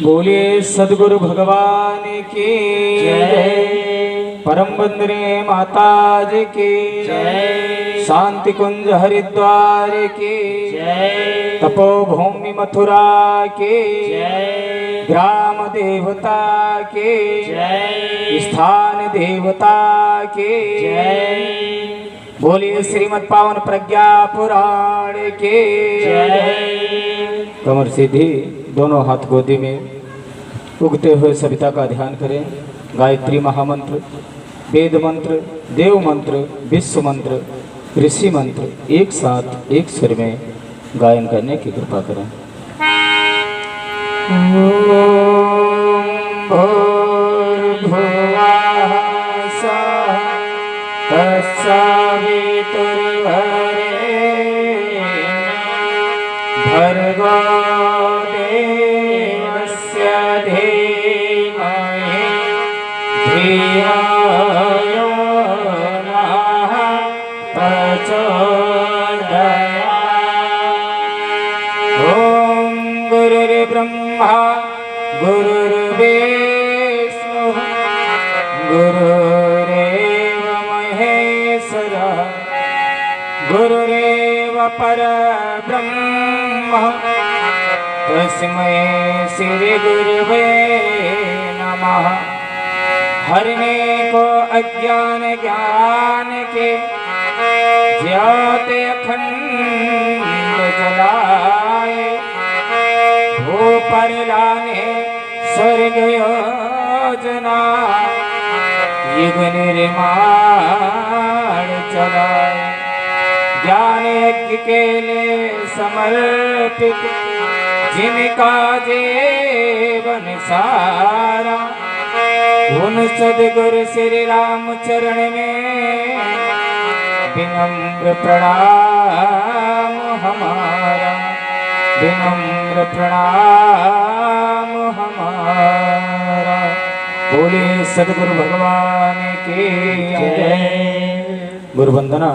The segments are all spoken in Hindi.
बोलिए सदगुरु भगवान की जय। परम बंदने माता जी की जय। शांति कुंज हरिद्वार की जय। तपोभूमि मथुरा की जय। ग्राम देवता की जय। स्थान देवता की जय। बोलिए श्रीमद् पावन प्रज्ञा पुराण की जय। कमर सीधी, दोनों हाथ गोदी में, उगते हुए सविता का ध्यान करें। गायत्री महामंत्र, वेद मंत्र, देव मंत्र, विश्व मंत्र, ऋषि मंत्र एक साथ एक स्वर में गायन करने की कृपा करें। भूर्भुवः स्वः तत्सवितुर्वरेण्यं भर्गो देवस्य धीमहि धियो यो नः प्रचोदयात्। ॐ गुरुर्ब्रह्मा गुरुर्विष्णुः गुरुरेव महेश्वरः गुरुरेव परब्रह्म तस्मै श्री गुरुवे नमः। हरने को अज्ञान ज्ञान के ज्योति अखंड जलाए, भू पर लाने स्वर्ग योजना युग निर्माण चलाए। ज्ञान यज्ञ के लिए समर्पित जिनका जीवन सारा, उन सद्गुरु श्री राम चरण में विनम्र प्रणाम हमारा, विनम्र प्रणाम हमारा। बोलिए सद्गुरु भगवान की जय। गुरु वंदना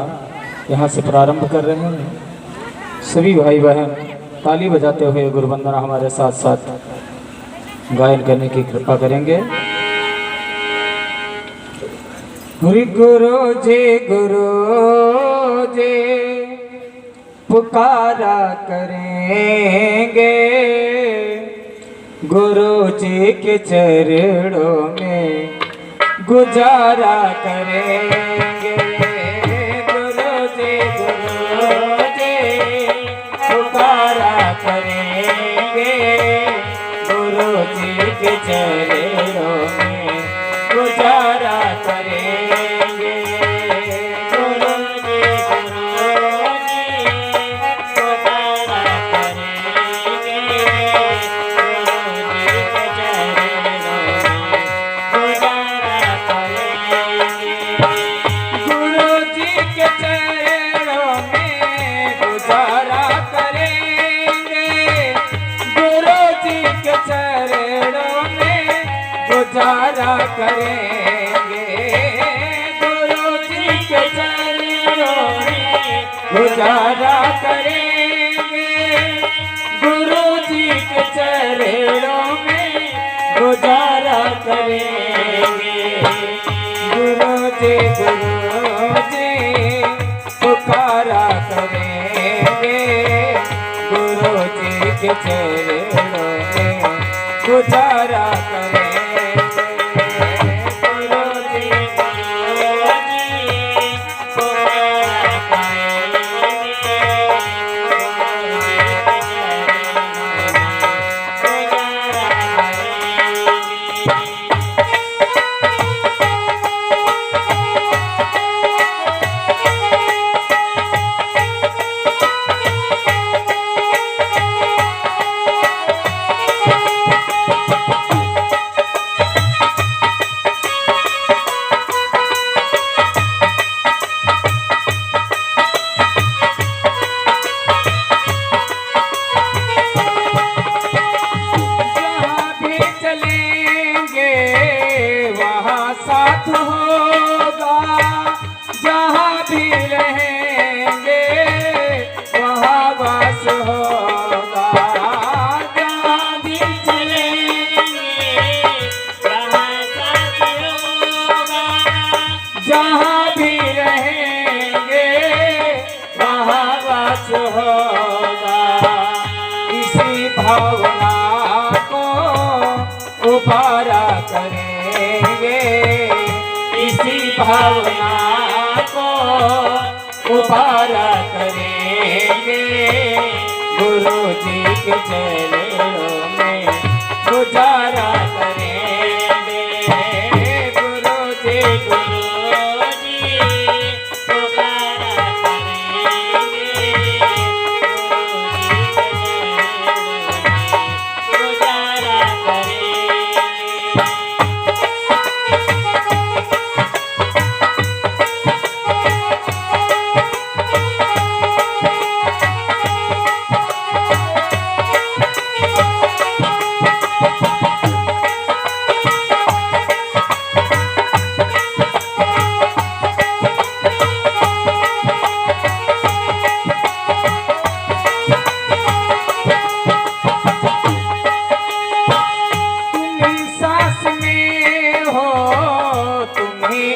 यहाँ से प्रारंभ कर रहे हैं। सभी भाई बहन ताली बजाते हुए गुरु वंदना हमारे साथ साथ गायन करने की कृपा करेंगे। गुरु जी पुकारा करेंगे, गुरु जी के चरणों में गुजारा करेंगे। गुरु जी पुकारा करेंगे, गुरु जी के चरणों में गुजारा करेंगे। गुरु जी पुकारा करेंगे, गुरु जी के चरणों में गुजारा करेंगे। गुरु जी के चरणों में गुजारा करेंगे। गुरु जी के चरणों में गुजारा करेंगे। गुरु जी के चरणों में गुजारा करेंगे। गुरु जी पुकारा करेंगे, गुरु जी के चरणों में गुजारा करेंगे। गुरु जी पुकारा होगा, जहाँ भी चले पुकारा करेंगे। इसी भावना को पुकारा करेंगे। गुरु जी के चरणों में गुजारा करेंगे। गुरु जी पुकारा करेंगे। गुजारा करेंगे।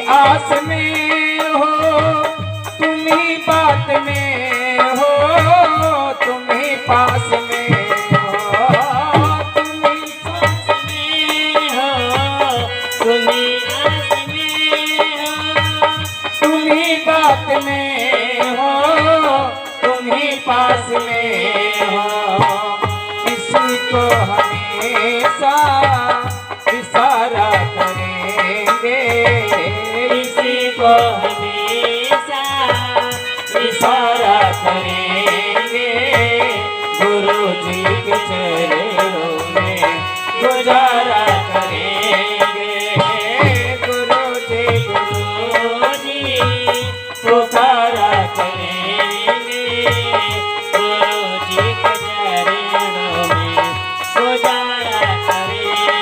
आस में हो, तुम ही बात में हो, तुम ही पास में हो, तुम ही सास में हो, तुम ही आस में हो, तुम ही बात में हो, तुम ही पास में हो। किसी को हमेशा इशारा करेंगे। इसी को हमेशा इशारा करेंगे। गुरु जी के चरणों में गुजारा करेंगे। गुरु जी पुकारा करेंगे। गुरु जी के चरणों में गुजारा करेंगे।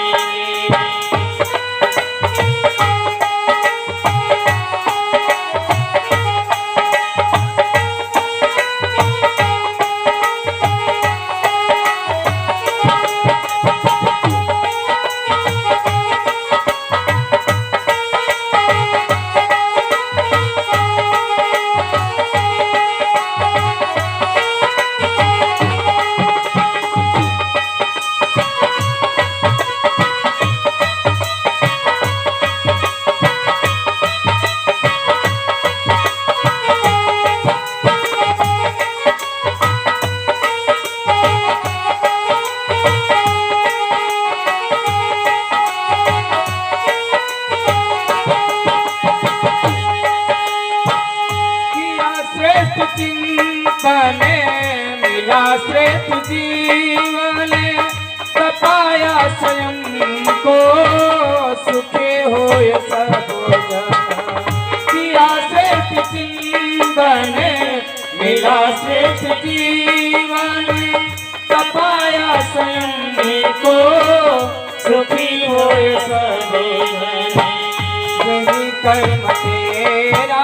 चिंतन मिला श्रेष्ठ जीवन। तपाया स्वयं को सुखे हो सब जन। किया श्रेष्ठ चिंतन मिला श्रेष्ठ जीवन। तपाया स्वयं को सुखी हो सब जन। यही कर्म तेरा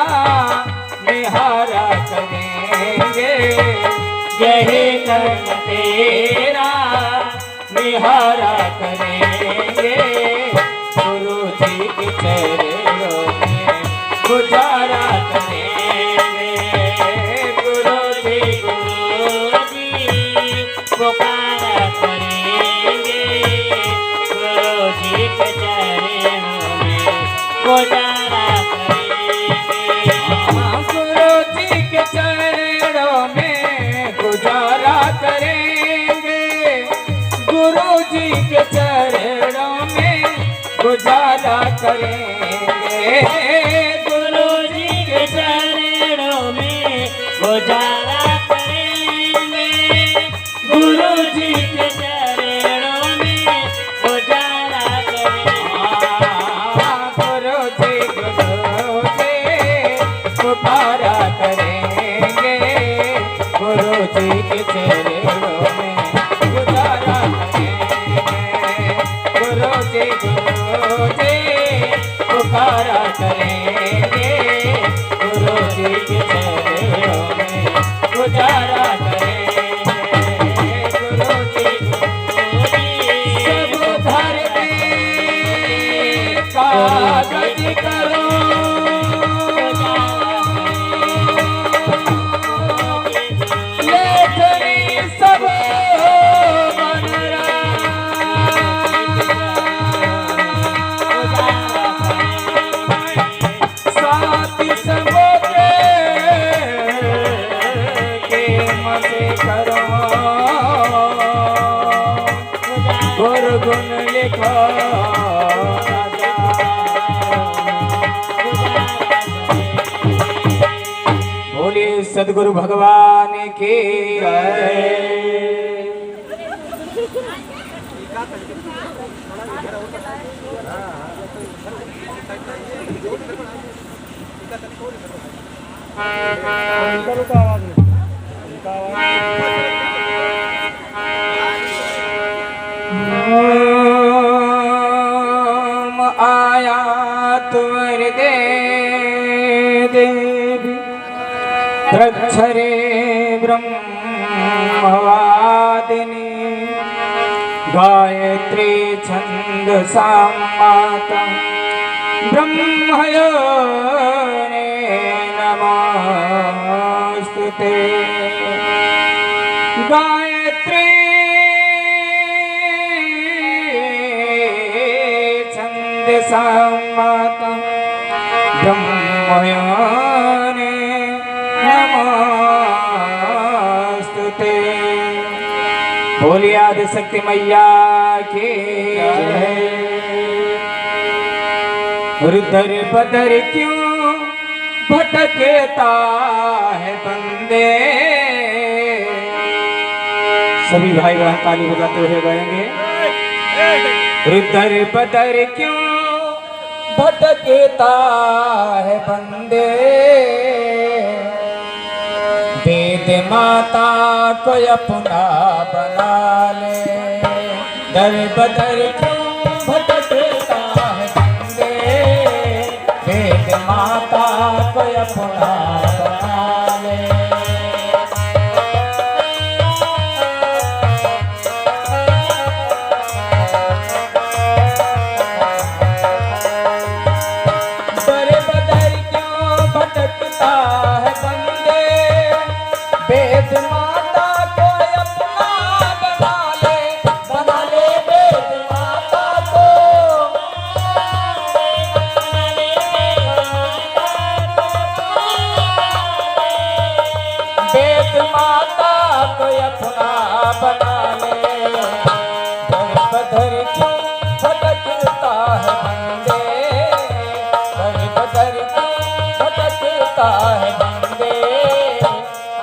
निहारा करेंगे। यही कर्म तेरा निहारा करेंगे। गुरु जी के चरणों में गुजारा करेंगे। गुरु जी पुकारा करेंगे। गुरु जी के चरणों में गुजारा करेंगे। गुरु जी के चरणों में गुजारा करेंगे। गुरु जी के चरणों में गुजारा करेंगे। गुरु जी के चरणों में गुजारा करेंगे। गुरु जी के चरणों में गुजारा करेंगे। गुरु जी पुकारा करेंगे। गुरु जी के चरणों में गुजारा करेंगे। गुरु जी पुकारा करेंगे। गुरु जी के चरणों में गुजारा करेंगे। गुरु जी सब धर दे कागज करो। लेखनी सब बन गुर गुण लिखो बोले सदगुरु भगवान की जय। ओम आया तुवर दे देवी प्रक्षरे ब्रह्मवादिनी गायत्री छंद माता ब्रह्मयोने नमस्तुते गायत्री छंद माता ब्रह्मयोने नमस्तुते बोलिए आदि शक्ति मैया की जय। रुदर बदर क्यों भटकता है बंदे। सभी भाई बहन ताली बजाते हुए गाएंगे। रुदर बदर क्यों भटकता है बंदे। वेद माता को अपना बना ले। दर बदर क्यों भटकता है बंदे। वेद माता को अपना बना ले। दर बदर क्यों भटकता है बंदे। वेद माता को अपना बना ले। बना ले वेद माता को। वेद माता को अपना बना ले। दर बदर क्यों भटकता है बंदे। दर बदर क्यों भटकता है बंदे।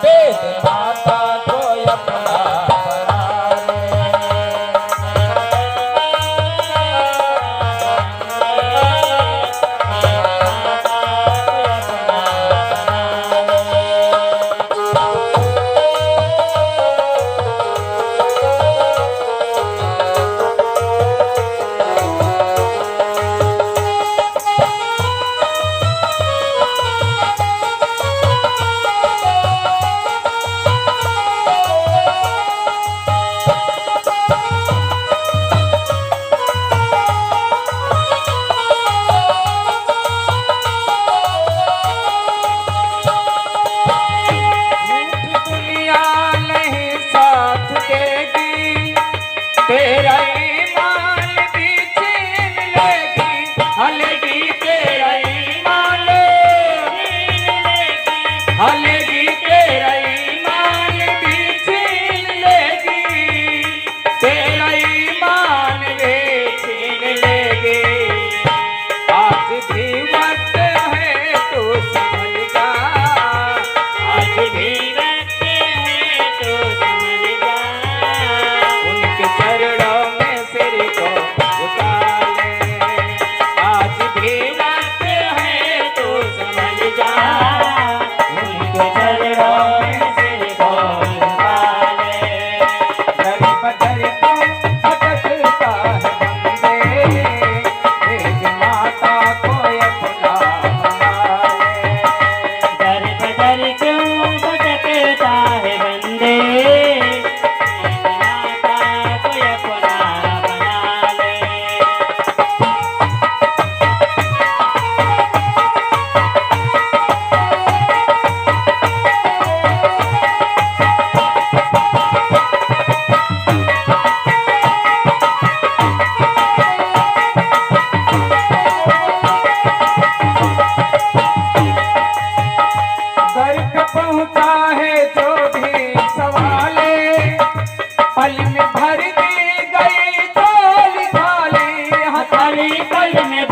वेद माता को अपना बना ले।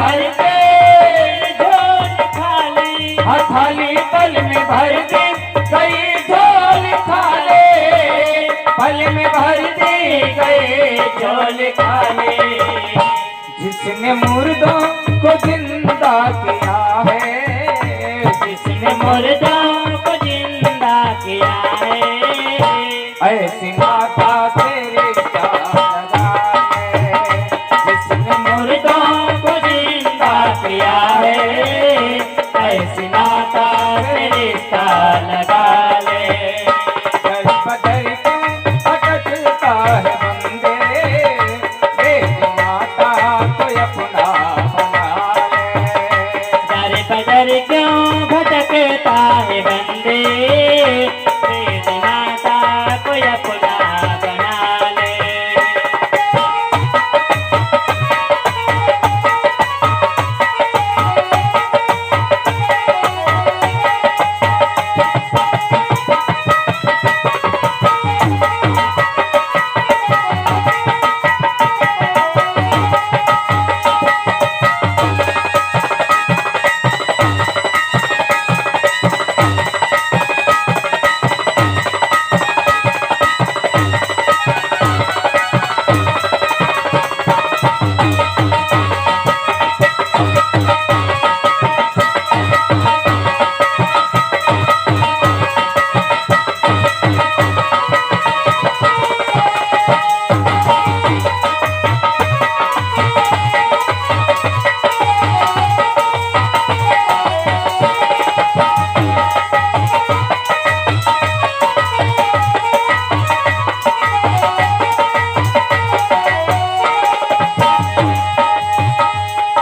भर के झोल खाली, थाली पल में भर दी गई झोल थाले, पल में भर दी गए झोल खाली। जिसने मुर्दों को जिंदा किया है, जिसने मुर्दों को जिंदा किया है, ऐसी माता तेरे लगा है। जिसने मुर्दों को जिंदा किया है, ऐसी माता से रिश्ता लगा ले। दर बदर क्यों भटकता है बंदे, तेरी माता को अपना बना ले। दर बदर क्यों भटकता है बंदे, तेरी माता को अपना बना ले।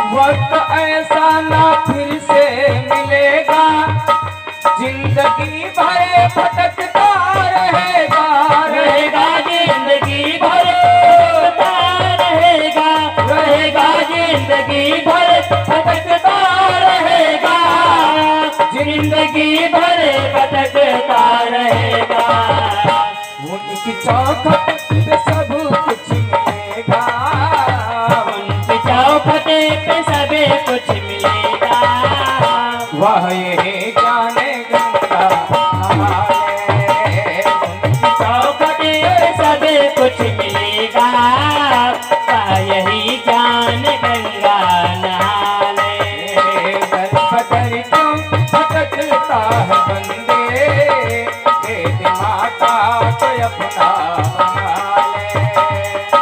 वक्त ऐसा ना फिर से मिलेगा, जिंदगी भर भटकता रहेगा। रहेगा जिंदगी भर भटकता रहेगा, रहेगा जिंदगी भर भटकता रहेगा, जिंदगी भर भटकता रहेगा। उनकी चौखट पे सब कुछ मिलेगा, उनकी चौखट पे सब कुछ मिलेगा, वह यही जाने गंगा नहाए। उनकी चौखट पे सब कुछ मिलेगा, यही ज्ञान गंगा नहा ले। दर बदर क्यों भटकता है बंदे, तेरी माता को अपना बना ले।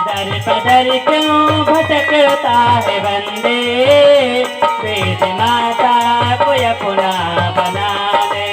दर बदर क्यों भटकता है बंदे, वेद माता को अपना बना ले।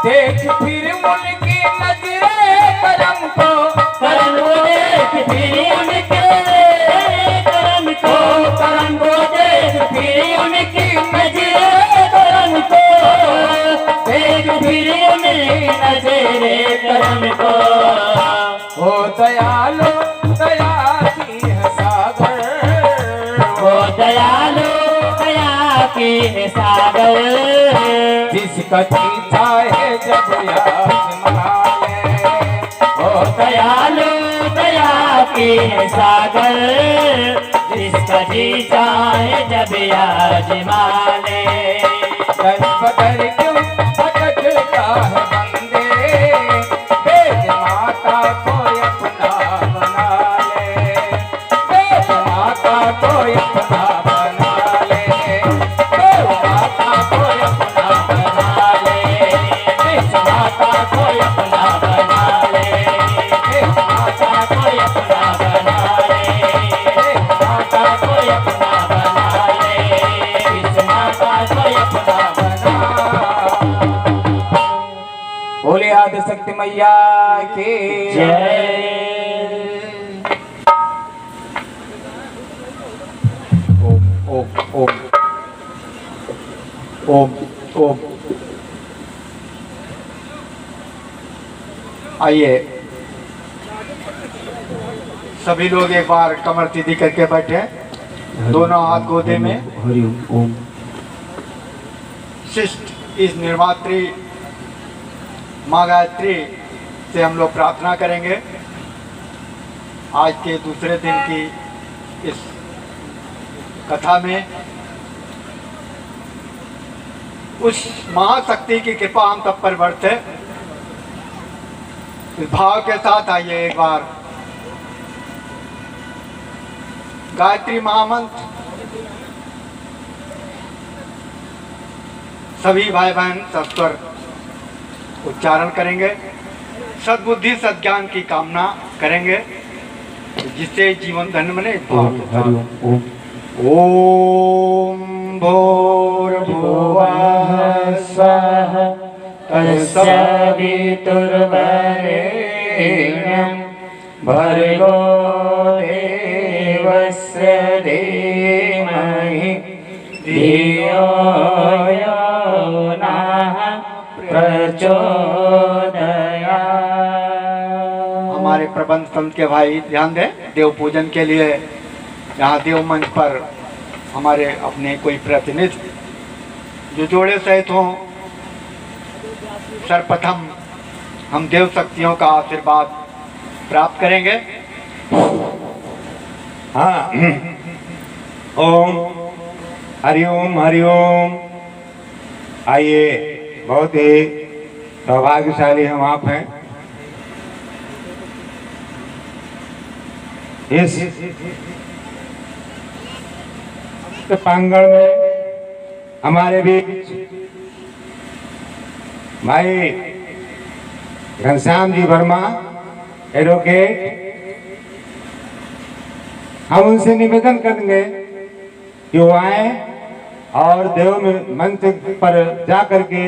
देख फिर उनकी नजरे करम को, करम को देख फिर उनके करम को, करम को देख फिर उनकी नजरे करम को, देख फिर उनकी नजरे करम को। हो दयालो दया की है सागर, वो दयालु दया की है सागर, जिसका जी चाहे जब याद माले। ओ दयालु दया की है सागर, जिसका जी चाहे जब याद माले। दर बदर क्यों भटकता है बंदे, वेद माता को अपना बना ले, वेद माता को अपना बना ले, वेद माता को अपना बना ले, वेद माता को अपना बना ले। आदिशक्ति मैया की जय। ओम ओम ओम ओम। आइए सभी लोग एक बार कमर सीधी करके बैठे, दोनों हाथ गोदे में। हरिओम ओम। शिष्ट इस निर्मात्री माँ गायत्री से हम लोग प्रार्थना करेंगे आज के दूसरे दिन की इस कथा में उस महाशक्ति की कृपा हम सब पर बरसे। इस भाव के साथ आइए एक बार गायत्री महामंत्र सभी भाई बहन सस्वर उच्चारण करेंगे। सद्बुद्धि सद्ज्ञान की कामना करेंगे जिससे जीवन धन्य बने। ओम हरिओम ओम। ओम भूर्भुवः स्वः तत्सवितुर्वरेण्यं भर्गो देवस्य धीमहि धियो यो नः प्रचोदयात्। हमारे प्रबंध संत के भाई ध्यान दें, देव पूजन के लिए यहाँ देव मंच पर हमारे अपने कोई प्रतिनिधि जो जोड़े सहित हों। सर्वप्रथम हम देव शक्तियों का आशीर्वाद प्राप्त करेंगे। हाँ ओम हरिओम हरिओम। आइए, बहुत ही सौभाग्यशाली हम आप हैं। इस प्रांगण में हमारे बीच भाई घनश्याम जी वर्मा एडवोकेट, हम उनसे निवेदन करेंगे कि वो आए और देव में मंच पर जा करके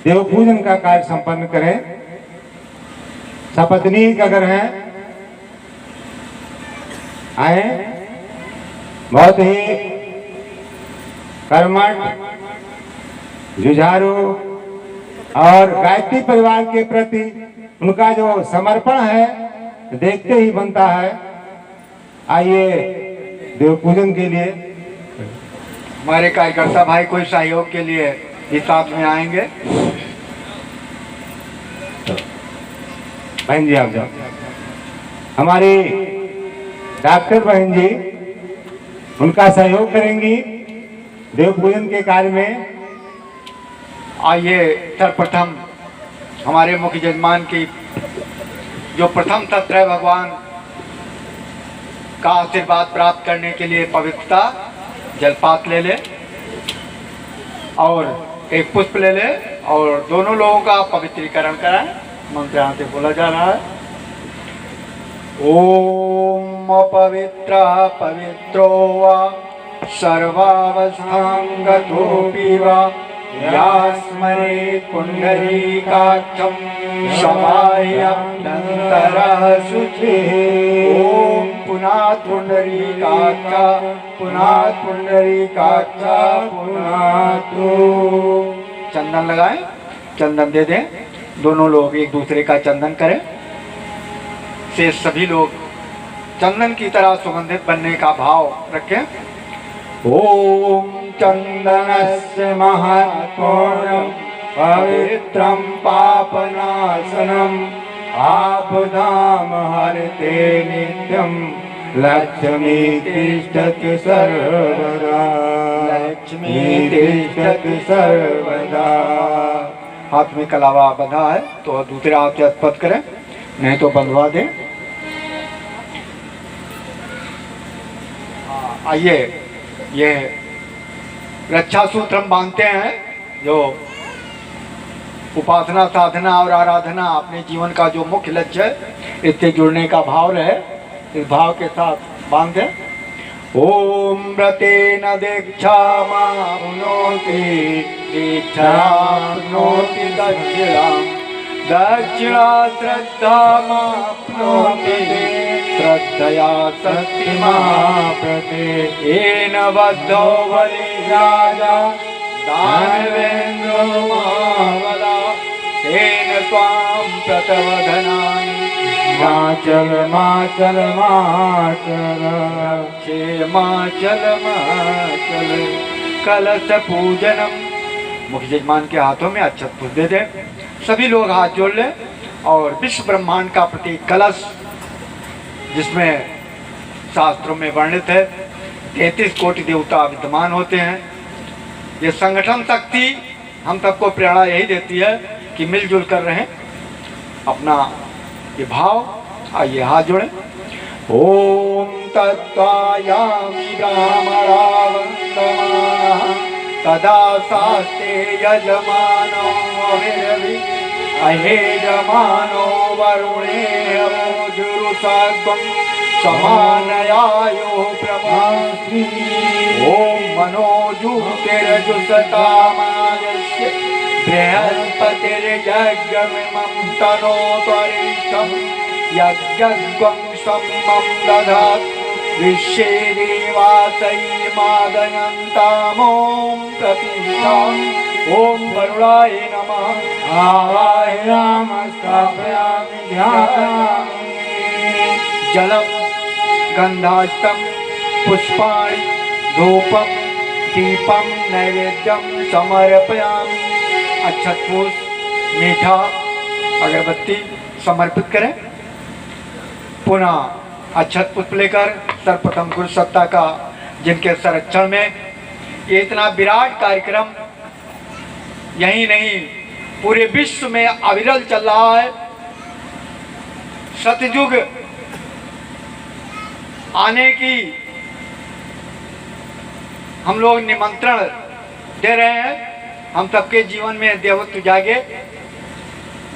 देव पूजन का कार्य संपन्न करें। सपत्नीक अगर हैं आए, बहुत ही कर्मठ, जुझारू और गायत्री परिवार के प्रति उनका जो समर्पण है देखते ही बनता है। आइए देव पूजन के लिए हमारे कार्यकर्ता भाई कोई सहयोग के लिए इस साथ में आएंगे। बहन जी आप जाओ। हमारी डॉक्टर बहन जी उनका सहयोग करेंगी देव पूजन के कार्य में। आइए सर्वप्रथम हमारे मुख्य यजमान की जो प्रथम सत्र है भगवान का आशीर्वाद प्राप्त करने के लिए पवित्रता जलपात ले ले और एक पुष्प ले ले और दोनों लोगों का पवित्रीकरण कराएं। मंत्र यहाँ से बोला जा रहा है। ओम पवित्र पवित्रो वा सर्वावस्थां गतोऽपि वा यास्मरेत् पुण्डरीकाक्षं समाह्यभ्यन्तरः शुचिः। ओम पुनात् पुण्डरीकाक्ष पुनात् पुण्डरीकाक्ष पुनात्। चंदन लगाएं, चंदन दे दें। दोनों लोग एक दूसरे का चंदन करें। से सभी लोग चंदन की तरह सुगंधित बनने का भाव रखें। ओम चंदनस्य महत्पूर्णं पवित्रं पापनाशनम् आपदां हरते नित्यं लक्ष्मी तिष्ठति सर्वदा। लक्ष्मी तिष्ठति सर्वदा। हाथ में कलावा बंधा है तो दूसरे हाथ से स्पर्श करें, नहीं तो बंधवा दें। आइए, ये रक्षा सूत्र हम बांधते हैं जो उपासना साधना और आराधना अपने जीवन का जो मुख्य लक्ष्य है इससे जुड़ने का भाव रहे। इस भाव के साथ बांधे। ओम व्रतेन दीक्षामाप्नोति दीक्षाप्नोति दक्षिणां दक्षिणा श्रद्धामाप्नोति श्रद्धया शक्तिमाप्यते येन बद्धो बलिराजा दानवेन्द्रो महाबला तेन त्वां प्रतवधनानि माचल माचल माचल क्षेमाचल माचल। कलश पूजनम, मुख्य यजमान के हाथों में अक्षत पुष्प दे दे। सभी लोग हाथ जोड़ ले और विश्व ब्रह्मांड का प्रतीक कलश, जिसमें शास्त्रों में वर्णित है 33 कोटि देवता विद्यमान होते हैं। ये संगठन शक्ति हम सबको प्रेरणा यही देती है कि मिलजुल कर रहें। अपना ये भाव, आइए हाथ जोड़ें। ओम तत्त्वायामि ब्राह्मणा वन्दमानः तदा शास्ते यजमानो अभिरवि अहेजमानो वरुणे अवोजुरुषाग्वं समानयायो प्रभास्मि। ओम मनोजुतिरजुषतामायस्य बृहस्पतिर्यज्ञमिमं तनोत्वरिष्ठं यज्ञं सम्मं दधात् विश्वे देवासैर्मादयन्तामों प्रतिष्ठाम्। ओम वरुणाय नमः। आवाहयामि स्थापयामि ध्यायामि। जलम गंधाष्टम पुष्पाणि धूपम दीपम नैवेद्यम समर्पयामि। अक्षत पुष्प, मीठा, अगरबत्ती समर्पित करें। पुनः अक्षत पुष्प लेकर सर्वप्रथम गुरु सत्ता का, जिनके संरक्षण में ये इतना विराट कार्यक्रम यही नहीं पूरे विश्व में अविरल चल रहा है। सतयुग आने की हम लोग निमंत्रण दे रहे हैं। हम सबके जीवन में देवत्व जागे,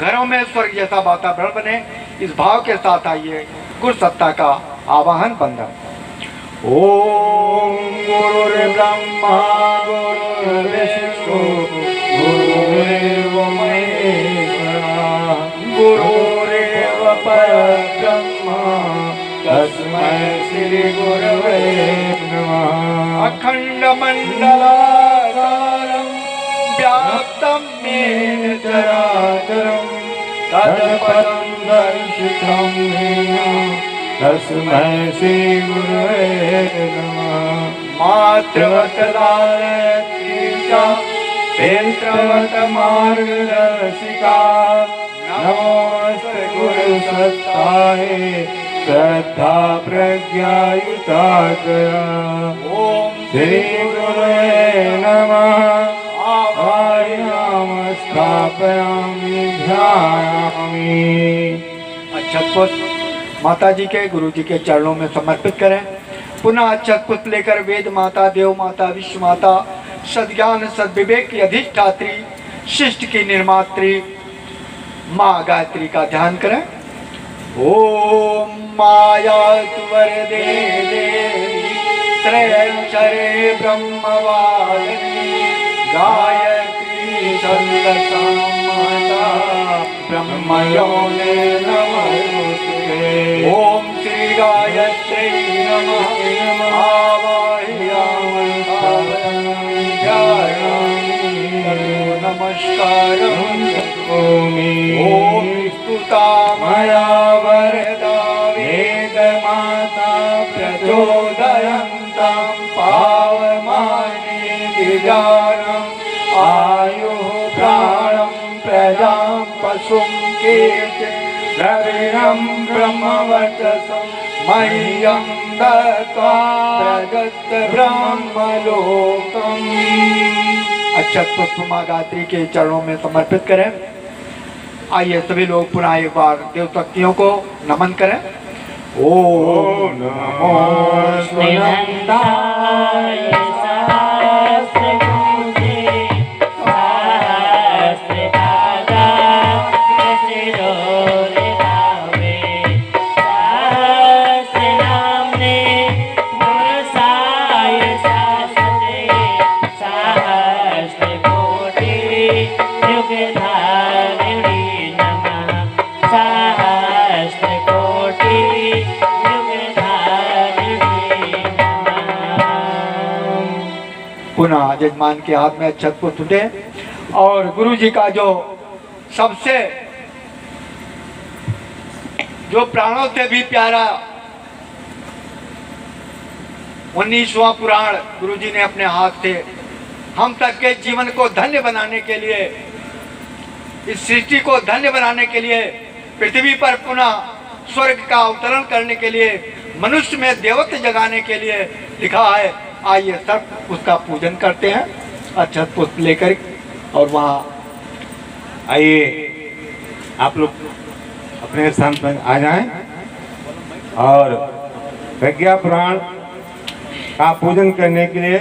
घरों में स्वर्ग जैसा वातावरण बने। इस भाव के साथ आइए गुरु सत्ता का आवाहन बंदन। ओम गुरुर्ब्रह्मा गुरुर्विष्णु गुरुर्देव महेश्वरा गुरुरेव परब्रह्मा तस्मै श्री गुरवे नमः। अखंड मंडलाकारं व्याप्तं येन चराचरं तत्पदं दर्शितं येन तस्मै श्री गुरवे नमः। मातृवत लालयतीशा क्षेत्रवत मार्गदर्शिका नमोऽस्तु गुरु सत्ताये श्रद्धा प्रज्ञायुता दया। ओम श्री गुरुवे नमः। आवाहयामि स्थापयामि ध्यायामि। अक्षत पुष्प माता जी के, गुरु जी के चरणों में समर्पित करें। पुनः अक्षत पुष्प लेकर वेद माता, देव माता, विश्व माता, सद्ज्ञान सद्विवेक की अधिष्ठात्री, शिष्ट की निर्मात्री माँ गायत्री का ध्यान करें। ओम माया वरदे देवी त्रयक्षरे ब्रह्मवादिनी गायत्री छन्दसा माता ब्रह्मयोने नमोस्तुते। ओम श्री गायत्री नमः। आवाहयामि नमस्कारं करोमि। ओम स्तुता मया वरदा वेदमाता प्रचोदयन्तां पावमानि विजानम् आयुः प्राणं प्रजां पशुं कीर्तिं द्रविणं ब्रह्मवचसं मह्यं दत्त्वा प्रगत ब्रह्मलोकम्। अक्षत पुष्प माँ गायत्री के चरणों में समर्पित करें। आइए सभी लोग पुनः एक बार देव शक्तियों को नमन करें। ओम नमो निरंताय शास्त्र पूजे शास्त्र दादा सिरोर धावे शास्त्र नामने गुरसाय शास्त्रे सहस्त्र कोटि युग धारिणी नमः। पुनः जजमान के हाथ में अक्षत पुष्प दें और गुरु जी का जो सबसे जो प्राणों से भी प्यारा 19वां पुराण गुरु जी ने अपने हाथ से हम तक के जीवन को धन्य बनाने के लिए, इस सृष्टि को धन्य बनाने के लिए, पृथ्वी पर पुनः स्वर्ग का अवतरण करने के लिए, मनुष्य में देवत्व जगाने के लिए लिखा है। आइए सब उसका पूजन करते हैं अक्षत पुष्प लेकर। और वहाँ आइए आप लोग अपने स्थान पर आ जाएं और प्रज्ञा पुराण का पूजन करने के लिए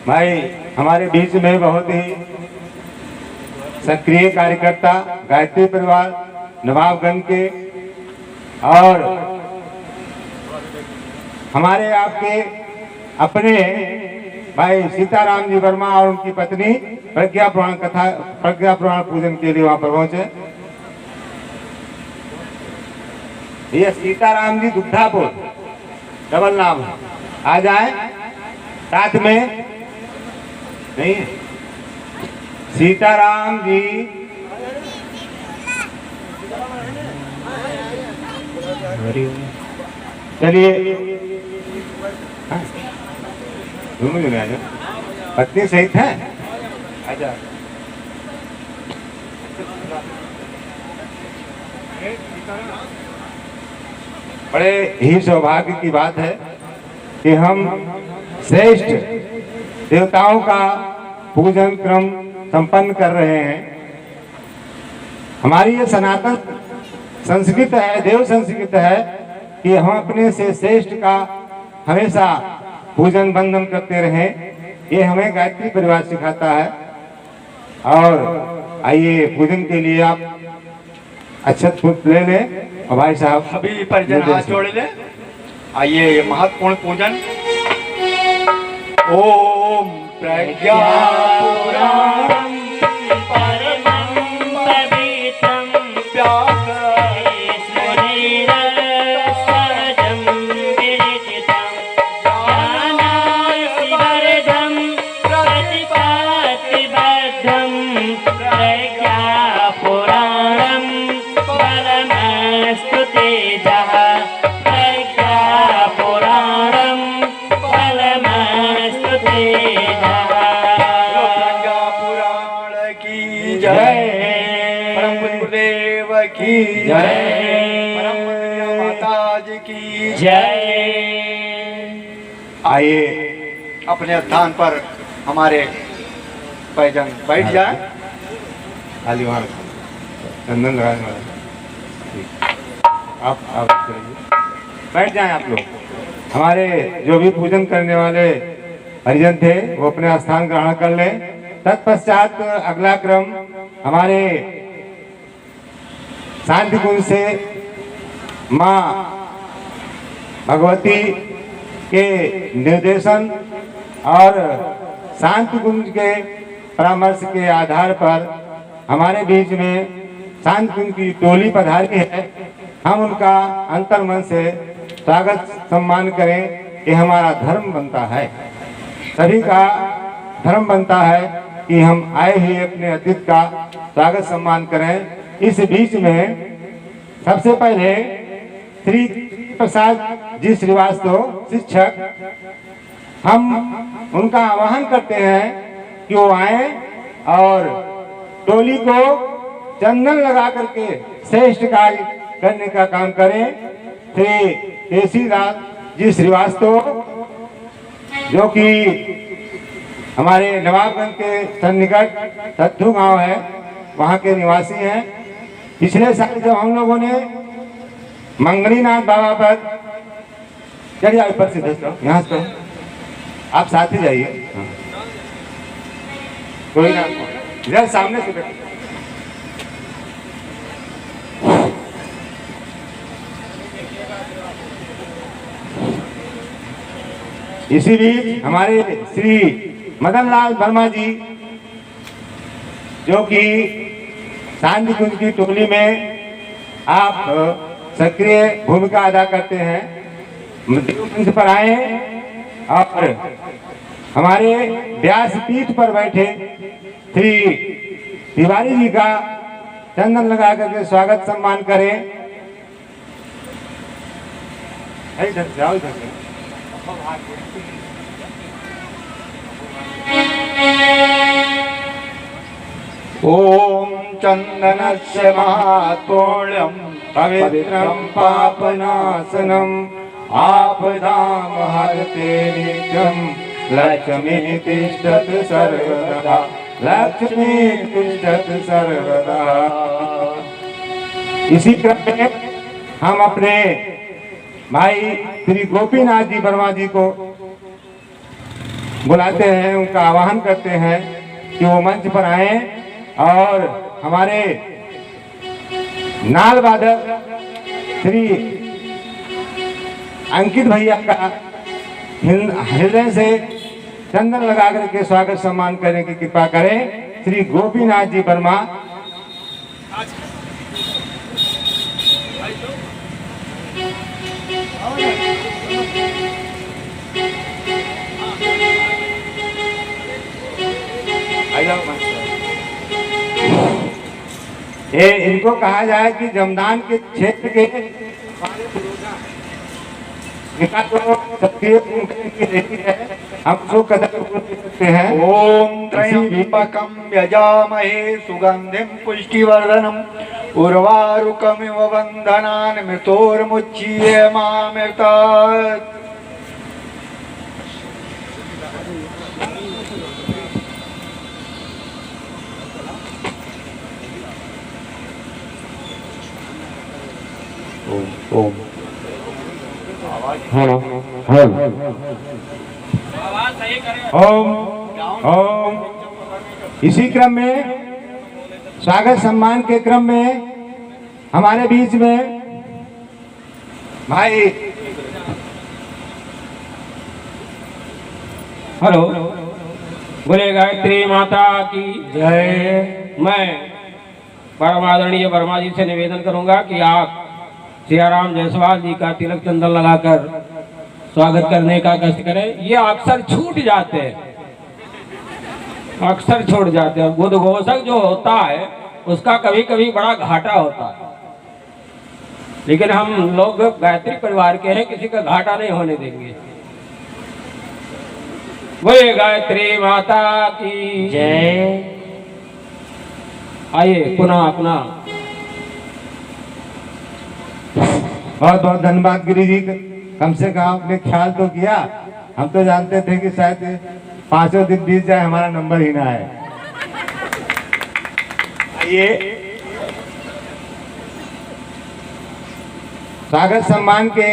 भाई हमारे बीच में बहुत ही सक्रिय कार्यकर्ता गायत्री परिवार नवाबगंज के और हमारे आपके अपने भाई सीताराम जी वर्मा और उनकी पत्नी प्रज्ञा पुराण पूजन के लिए वहां पर पहुंचे। ये सीताराम जी दुग्धापुर डबल नाम है, आ जाए साथ में। नहीं सीताराम जी चलिए दोनों जने आ जाओ, पत्नी सहित है आजा। बड़े ही सौभाग्य की बात है कि हम श्रेष्ठ देवताओं का पूजन क्रम संपन्न कर रहे हैं। हमारी ये सनातन संस्कृत है, देव संस्कृत है कि हम अपने से श्रेष्ठ का हमेशा पूजन वंदन करते रहें। ये हमें गायत्री परिवार सिखाता है। और आइए पूजन के लिए आप अक्षत पुष्प ले लें और भाई साहब सभी परिजन हाथ जोड़ ले। आइए ये महत्वपूर्ण पूजन। ओम प्रज्ञा पुराणं परमं पवित्रं सहजं विरचितं ज्ञानासिवर्धं प्रतिपातिबद्धं प्रज्ञापुराणं परमस्तु तेजः प्रज्ञापुराणं परमस्तु तेजः। प्रज्ञा पुराण की जय, परम गुरुदेव की जय, परम प्रज्ञा माता जी की जय। आइए अपने स्थान पर हमारे पैजन बैठ जाए। खाली वहाँ चंदन लगाने वाला आप करिए, बैठ जाएं आप लोग। हमारे जो भी पूजन करने वाले परिजन थे वो अपने स्थान ग्रहण कर लें। तत्पश्चात अगला क्रम हमारे शांति कुंज से माँ भगवती के निर्देशन और शांति कुंज के परामर्श के आधार पर हमारे बीच में शांति कुंज की टोली पधारी है। हम उनका अंतर्मन से स्वागत सम्मान करें। ये हमारा धर्म बनता है, सभी का धर्म बनता है कि हम आए हुए अपने अतिथि का स्वागत सम्मान करें। इस बीच में सबसे पहले श्री प्रसाद जी श्रीवास्तव शिक्षक, हम उनका आह्वान करते हैं कि वो आए और टोली को चंदन लगा करके श्रेष्ठ कार्य करने का काम करें। श्री केसीदास जी श्रीवास्तव जो कि हमारे नवाबगंज के सन्निकट सत्थू गांव है, वहाँ के निवासी हैं। पिछले साल जब हम लोगों ने मंगलीनाथ बाबा पर चलिए ऊपर से यहाँ से आप साथ ही जाइए। हाँ। कोई ना, इधर सामने से बैठो। इसी बीच हमारे श्री मदन लाल वर्मा जी जो कि शांति कुंज की टोली में आप सक्रिय भूमिका अदा करते हैं, मंच पर आए और हमारे व्यासपीठ पर बैठे श्री तिवारी जी का चंदन लगा करके स्वागत सम्मान करें। इधर से आओ, इधर से। ओम चंदनस्य महात्म्यं पवित्रं पापनाशनम् आपदां हरते नित्यं लक्ष्मी तिष्ठति सर्वदा, लक्ष्मी तिष्ठति सर्वदा। इसी क्रम में हम अपने भाई श्री गोपीनाथ जी वर्मा जी को बुलाते हैं, उनका आह्वान करते हैं कि वो मंच पर आए और हमारे नाल वादक श्री अंकित भैया का हृदय से चंदन लगा करके स्वागत सम्मान करने की कृपा करें। श्री गोपीनाथ जी वर्मा। ये इनको कहा जाए कि जमदान के क्षेत्र के हम सो कदम करते हैं। ओम त्र्यंबकं यजामहे सुगंधिं पुष्टिवर्धनम् उर्वारुकमिव बन्धनान् मृतोर्मुच्येमामृतात्। ओम हेलो हेलो ओम ओम। इसी क्रम में स्वागत सम्मान के क्रम में हमारे बीच में भाई हेलो, बोले गायत्री माता की जय। मैं परम आदरणीय वर्मा जी से निवेदन करूंगा कि आप सियाराम जायसवाल जी का तिलक चंदन लगाकर स्वागत करने का कष्ट करें। ये अक्सर छूट जाते हैं, अक्सर छूट जाते हैं। उद्घोषक जो होता है उसका कभी कभी बड़ा घाटा होता है, लेकिन हम लोग गायत्री परिवार के हैं, किसी का घाटा नहीं होने देंगे। बोले गायत्री माता की जय। आइए पुनः अपना बहुत बहुत धन्यवाद गिरी जी। कम से कम आपने ख्याल तो किया। हम तो जानते थे कि शायद 5 दिन बीत जाए हमारा नंबर ही ना आए। आइए स्वागत सम्मान के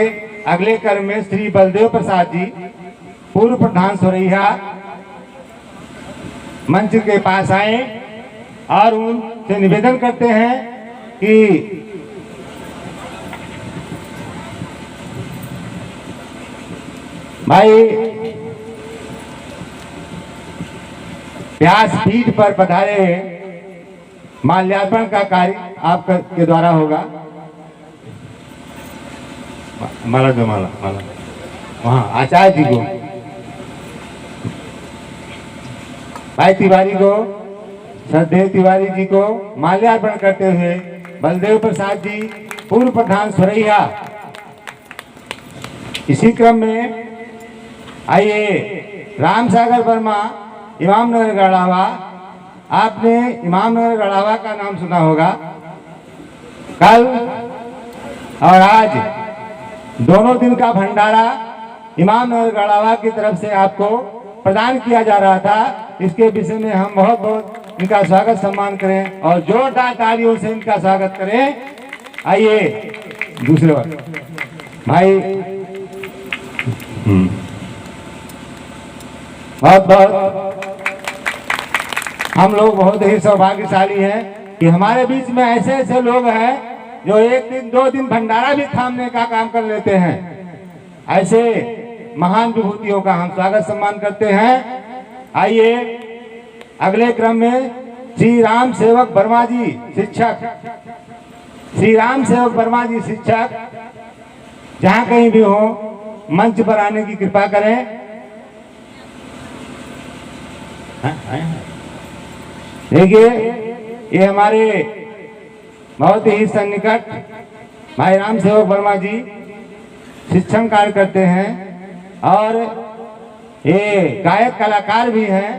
अगले क्रम में श्री बलदेव प्रसाद जी पूर्व प्रधान सोरैया मंच के पास आए और उनसे निवेदन करते हैं कि भाई व्यासपीठ पर पधारे माल्यार्पण का कार्य आपके द्वारा होगा। माला दो, माला माला वहाँ आचार्य जी को, भाई तिवारी को, श्रद्धेय तिवारी जी को माल्यार्पण करते हुए बलदेव प्रसाद जी पूर्व प्रधान सोरैया। इसी क्रम में आइए राम सागर वर्मा इमाम नगर गढ़ावा। आपने इमाम नगर गढ़ावा का नाम सुना होगा। कल और आज दोनों दिन का भंडारा इमाम नगर गढ़ावा की तरफ से आपको प्रदान किया जा रहा था। इसके विषय में हम बहुत बहुत इनका स्वागत सम्मान करें और जोरदार तालियों से इनका स्वागत करें। आइए दूसरे बार भाई बहुत बहुत हम लोग बहुत ही सौभाग्यशाली हैं कि हमारे बीच में ऐसे ऐसे लोग हैं जो 1 दिन 2 दिन भंडारा भी थामने का काम कर लेते हैं। ऐसे महान विभूतियों का हम स्वागत सम्मान करते हैं। आइए अगले क्रम में श्री राम सेवक वर्मा जी शिक्षक, श्री राम सेवक वर्मा जी शिक्षक जहां कहीं भी हो मंच पर आने की कृपा करें। देखिए ये हमारे बहुत ही सन्निकट भाई राम सेवक वर्मा जी शिक्षण कार्य करते हैं और ये गायक कलाकार भी हैं।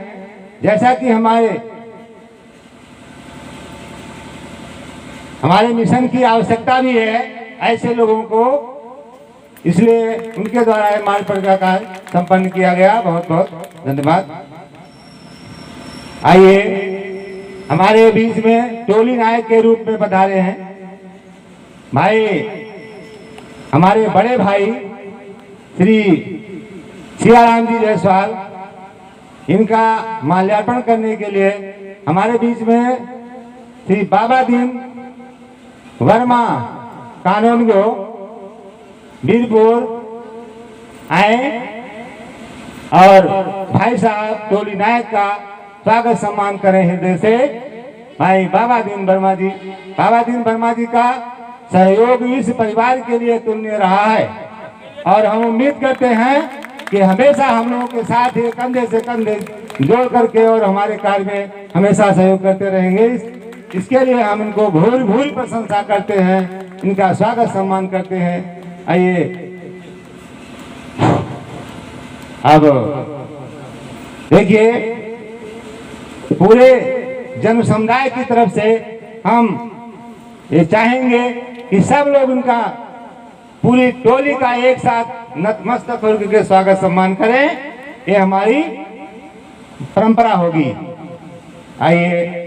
जैसा कि हमारे मिशन की आवश्यकता भी है ऐसे लोगों को, इसलिए उनके द्वारा ये मार्ग प्रकार संपन्न किया गया। बहुत बहुत धन्यवाद। आइए हमारे बीच में टोली नायक के रूप में पधारे हैं भाई हमारे बड़े भाई श्री सियाराम जी जायसवाल। इनका माल्यार्पण करने के लिए हमारे बीच में श्री बाबा दीन वर्मा कानूनगो बीरपुर आए और भाई साहब टोली नायक का स्वागत सम्मान करें हृदय से। भाई बाबा दीन वर्मा जी, बाबा दीन वर्मा जी का सहयोग इस परिवार के लिए तुल्य रहा है और हम उम्मीद करते हैं कि हमेशा हम लोगों के साथ ही कंधे से कंधे जोड़ करके और हमारे कार्य में हमेशा सहयोग करते रहेंगे। इसके लिए हम इनको भूल भूल प्रशंसा करते हैं, इनका स्वागत सम्मान करते हैं। आइए अब देखिए पूरे जन समुदाय की तरफ से हम ये चाहेंगे कि सब लोग उनका पूरी टोली का एक साथ नतमस्तक होकर के स्वागत सम्मान करें। ये हमारी परंपरा होगी। आइए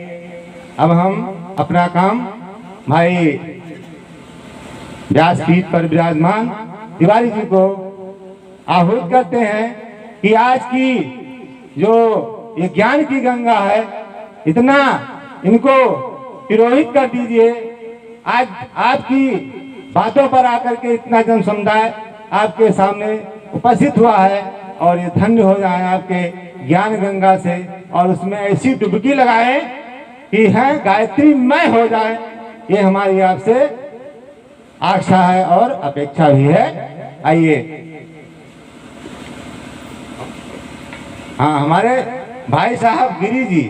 अब हम अपना काम भाई व्यासपीठ पर विराजमान तिवारी जी को आहूत करते हैं कि आज की जो ये ज्ञान की गंगा है इतना इनको तिरोहित कर दीजिए। आज आपकी बातों पर आकर के इतना जन समुदाय आपके सामने उपस्थित हुआ है और ये धन्य हो जाए आपके ज्ञान गंगा से और उसमें ऐसी डुबकी लगाए कि है गायत्री मय हो जाए। ये हमारी आपसे आशा है और अपेक्षा भी है। आइए हाँ हमारे भाई साहब गिरी जी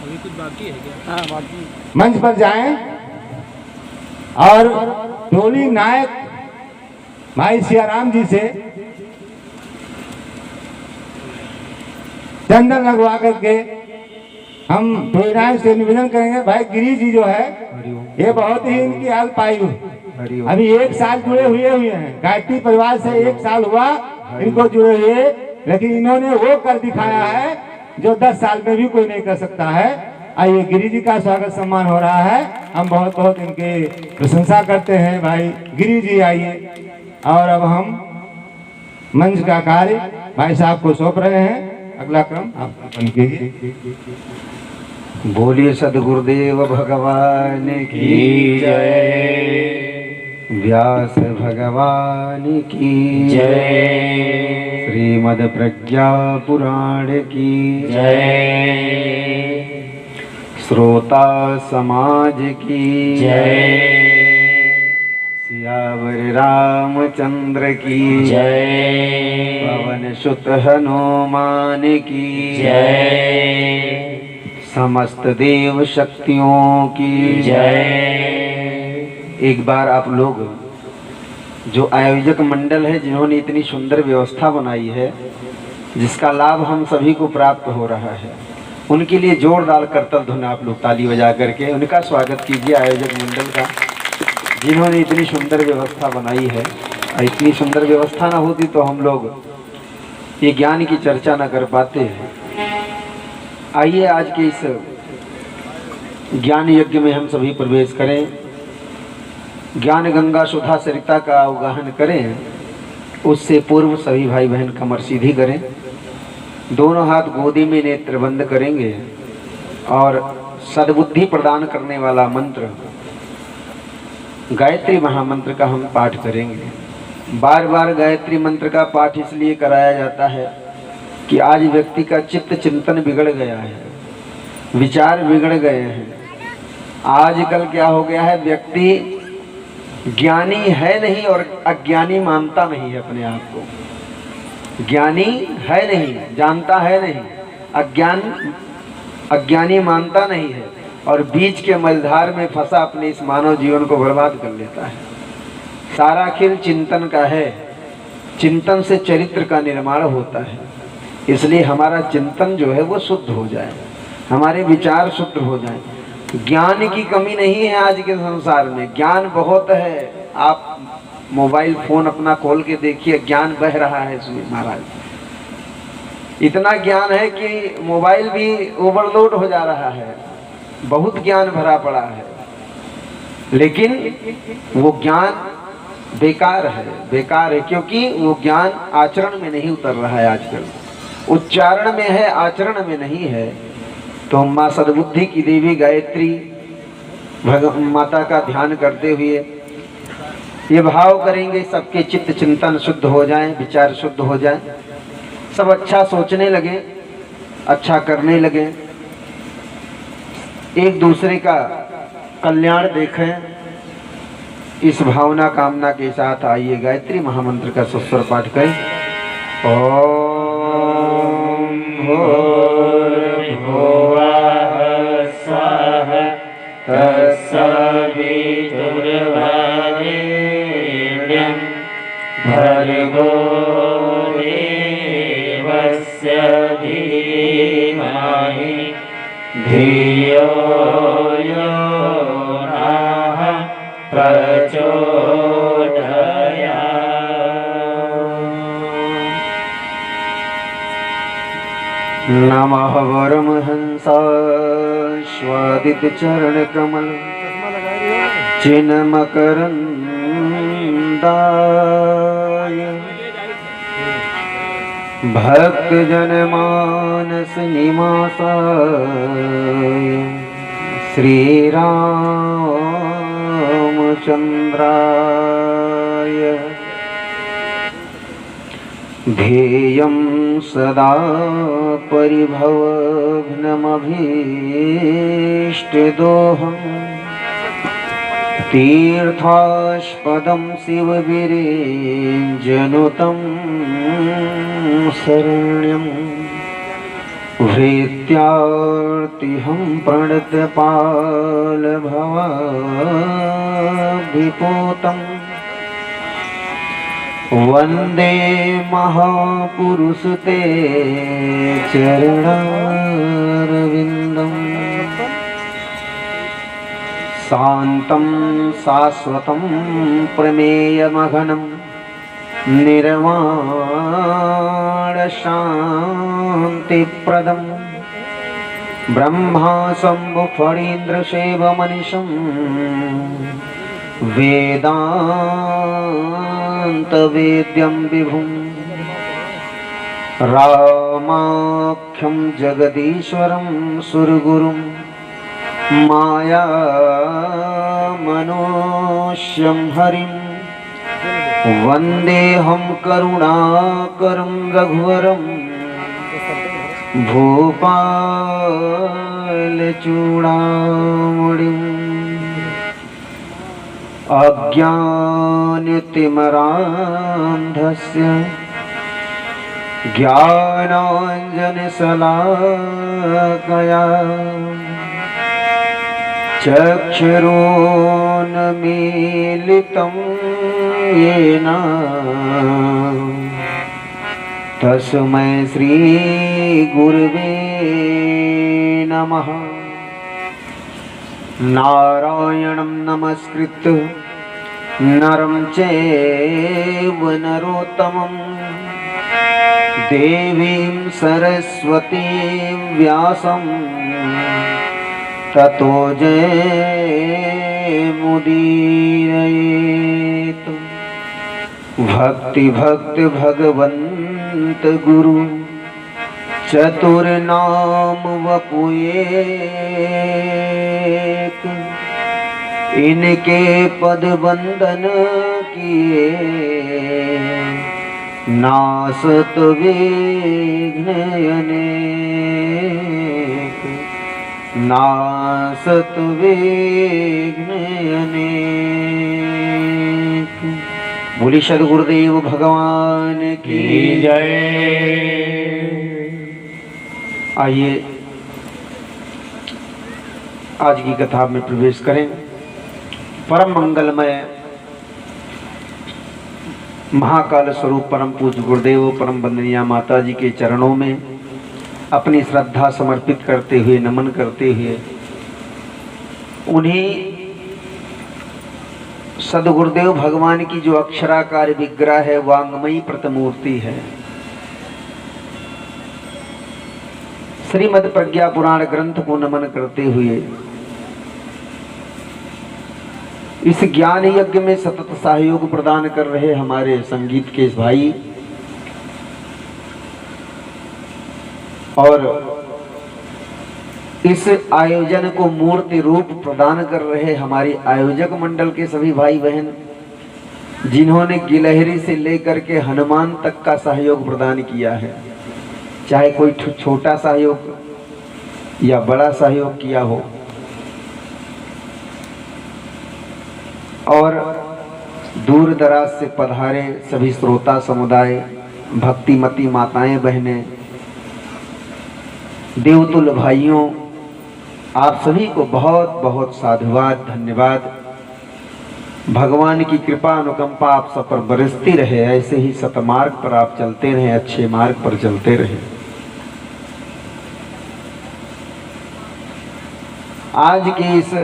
अभी कुछ बाकी है क्या? हाँ बाकी। मंच पर जाएं और टोली नायक भाई सियाराम जी से चंदन लगवा करके हम टोली नायक से निवेदन करेंगे। भाई गिरी जी जो है ये बहुत ही इनकी हाल पायु अभी 1 साल जुड़े हुए हैं गायत्री परिवार से 1 साल हुआ इनको जुड़े हुए, लेकिन इन्होंने वो कर दिखाया है जो 10 साल में भी कोई नहीं कर सकता है। आइए गिरी जी का स्वागत सम्मान हो रहा है। हम बहुत बहुत इनके प्रशंसा करते हैं। भाई गिरी जी आइए और अब हम मंच का कार्य भाई साहब को सौंप रहे हैं। अगला क्रम आप अपन कीजिए। बोलिए सदगुरुदेव भगवान की जय, व्यास भगवान की जय, श्रीमद् प्रज्ञा पुराण की जय, श्रोता समाज की जय, सियावर रामचंद्र की जय, पवन सुत हनुमान की जय, समस्त देव शक्तियों की जय। एक बार आप लोग जो आयोजक मंडल है जिन्होंने इतनी सुंदर व्यवस्था बनाई है जिसका लाभ हम सभी को प्राप्त हो रहा है, उनके लिए जोरदार करतल ध्वनि आप लोग ताली बजा करके उनका स्वागत कीजिए। आयोजक मंडल का जिन्होंने इतनी सुंदर व्यवस्था बनाई है। इतनी सुंदर व्यवस्था ना होती तो हम लोग ये ज्ञान की चर्चा ना कर पाते हैं। आइए आज के इस ज्ञान यज्ञ में हम सभी प्रवेश करें, ज्ञान गंगा सुधा सरिता का अवगाहन करें। उससे पूर्व सभी भाई बहन कमर सीधी करें, दोनों हाथ गोदी में नेत्र बंद करेंगे और सद्बुद्धि प्रदान करने वाला मंत्र गायत्री महामंत्र का हम पाठ करेंगे। बार बार गायत्री मंत्र का पाठ इसलिए कराया जाता है कि आज व्यक्ति का चित्त चिंतन बिगड़ गया है, विचार बिगड़ गए हैं। आजकल क्या हो गया है, व्यक्ति ज्ञानी है नहीं और अज्ञानी मानता नहीं है अपने आप को। ज्ञानी है नहीं, जानता है नहीं, अज्ञानी मानता नहीं है और बीच के मझधार में फंसा अपने इस मानव जीवन को बर्बाद कर लेता है। सारा खेल चिंतन का है, चिंतन से चरित्र का निर्माण होता है। इसलिए हमारा चिंतन जो है वो शुद्ध हो जाए, हमारे विचार शुद्ध हो जाए। ज्ञान की कमी नहीं है आज के संसार में, ज्ञान बहुत है। आप मोबाइल फोन अपना खोल के देखिए, ज्ञान बह रहा है इसमें महाराज। इतना ज्ञान है कि मोबाइल भी ओवरलोड हो जा रहा है, बहुत ज्ञान भरा पड़ा है, लेकिन वो ज्ञान बेकार है क्योंकि वो ज्ञान आचरण में नहीं उतर रहा है। आजकल उच्चारण में है, आचरण में नहीं है। तो माँ सद्बुद्धि की देवी गायत्री माता का ध्यान करते हुए ये भाव करेंगे, सबके चित्त चिंतन शुद्ध हो जाए, विचार शुद्ध हो जाए, सब अच्छा सोचने लगे, अच्छा करने लगे, एक दूसरे का कल्याण देखें। इस भावना कामना के साथ आइए गायत्री महामंत्र का सुस्वर पाठ करें। ओम भूर्भुवः स्वः तत्सवितुर्वरेण्यं भर्गो देवस्य धीमहि धियो यो नः प्रचोदयात्। नमः परमहंसास्वादितचरणकमल चिन्मकरन्दाय भक्तजनमानस निवासाय श्रीरामचन्द्राय ध्येयं सदा परिभवघ्नमभीष्टदोहम् तीर्थास्पदं शिवविरेञ्जनुतं शरण्यं भृत्यार्तिहं प्रणतपालभवाभिपूतम् वन्दे महापुरुष ते चरणारविन्दम्। शान्तं शाश्वतं प्रमेयमघनं निर्वाणशान्तिप्रदं ब्रह्मा शम्भुफणीन्द्रसेवमनिशं वेदान्तवेद्यं विभुं रामाख्यं जगदीश्वरं सुरगुरुं मायामनोष्यं हरिं वन्देऽहं करुणाकरं रघुवरं भूपालचूडामणिम्। अज्ञानतिमिरान्धस्य ज्ञानाञ्जनशलाकया चक्षुरुन्मीलितं येन तस्मै श्रीगुरवे नमः। नारायणं नमस्कृत्य नरं चैव नरोत्तमं देवीं सरस्वतीं व्यासं ततो जयमुदीरयेत्। भक्ति भक्त भगवंत गुरु चतुर्नाम वपुएक, इनके पद बंदन किए नासत विघ्न अनेक, नासत विघ्न अनेक। बोली सद्गुरुदेव भगवान की जय। आइए आज की कथा में प्रवेश करें। परम मंगलमय महाकाल स्वरूप परम पूज्य गुरुदेव परम वंदनीय माता जी के चरणों में अपनी श्रद्धा समर्पित करते हुए, नमन करते हुए, उन्हीं सदगुरुदेव भगवान की जो अक्षराकार विग्रह है, वांगमयी प्रतिमूर्ति है, श्रीमद् प्रज्ञा पुराण ग्रंथ को नमन करते हुए इस ज्ञान यज्ञ में सतत सहयोग प्रदान कर रहे हमारे संगीत के भाई और इस आयोजन को मूर्ति रूप प्रदान कर रहे हमारी आयोजक मंडल के सभी भाई बहन, जिन्होंने गिलहरी से लेकर के हनुमान तक का सहयोग प्रदान किया है, चाहे कोई छोटा सहयोग या बड़ा सहयोग किया हो, और दूर दराज से पधारे सभी श्रोता समुदाय, भक्तिमती माताएं बहनें, देवतुल्य भाइयों, आप सभी को बहुत बहुत साधुवाद, धन्यवाद। भगवान की कृपा अनुकंपा आप सब पर बरसती रहे, ऐसे ही सतमार्ग पर आप चलते रहे, अच्छे मार्ग पर चलते रहे। आज के इस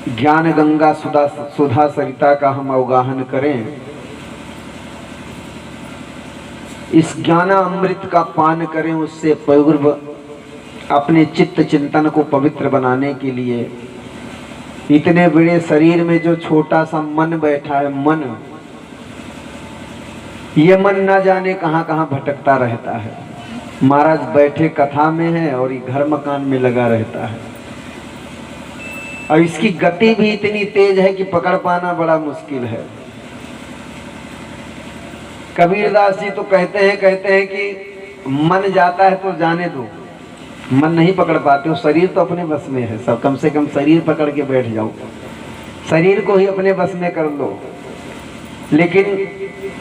ज्ञान गंगा सुधा सरिता का हम अवगाहन करें, इस ज्ञान अमृत का पान करें, उससे पूर्व अपने चित्त चिंतन को पवित्र बनाने के लिए इतने बड़े शरीर में जो छोटा सा मन बैठा है, मन, ये मन ना जाने कहां कहां भटकता रहता है। महाराज बैठे कथा में है और ये घर मकान में लगा रहता है, और इसकी गति भी इतनी तेज है कि पकड़ पाना बड़ा मुश्किल है। कबीरदास जी तो कहते हैं कि मन जाता है तो जाने दो, मन नहीं पकड़ पाते हो, शरीर तो अपने बस में है। सब कम से कम शरीर पकड़ के बैठ जाओ, शरीर को ही अपने बस में कर लो। लेकिन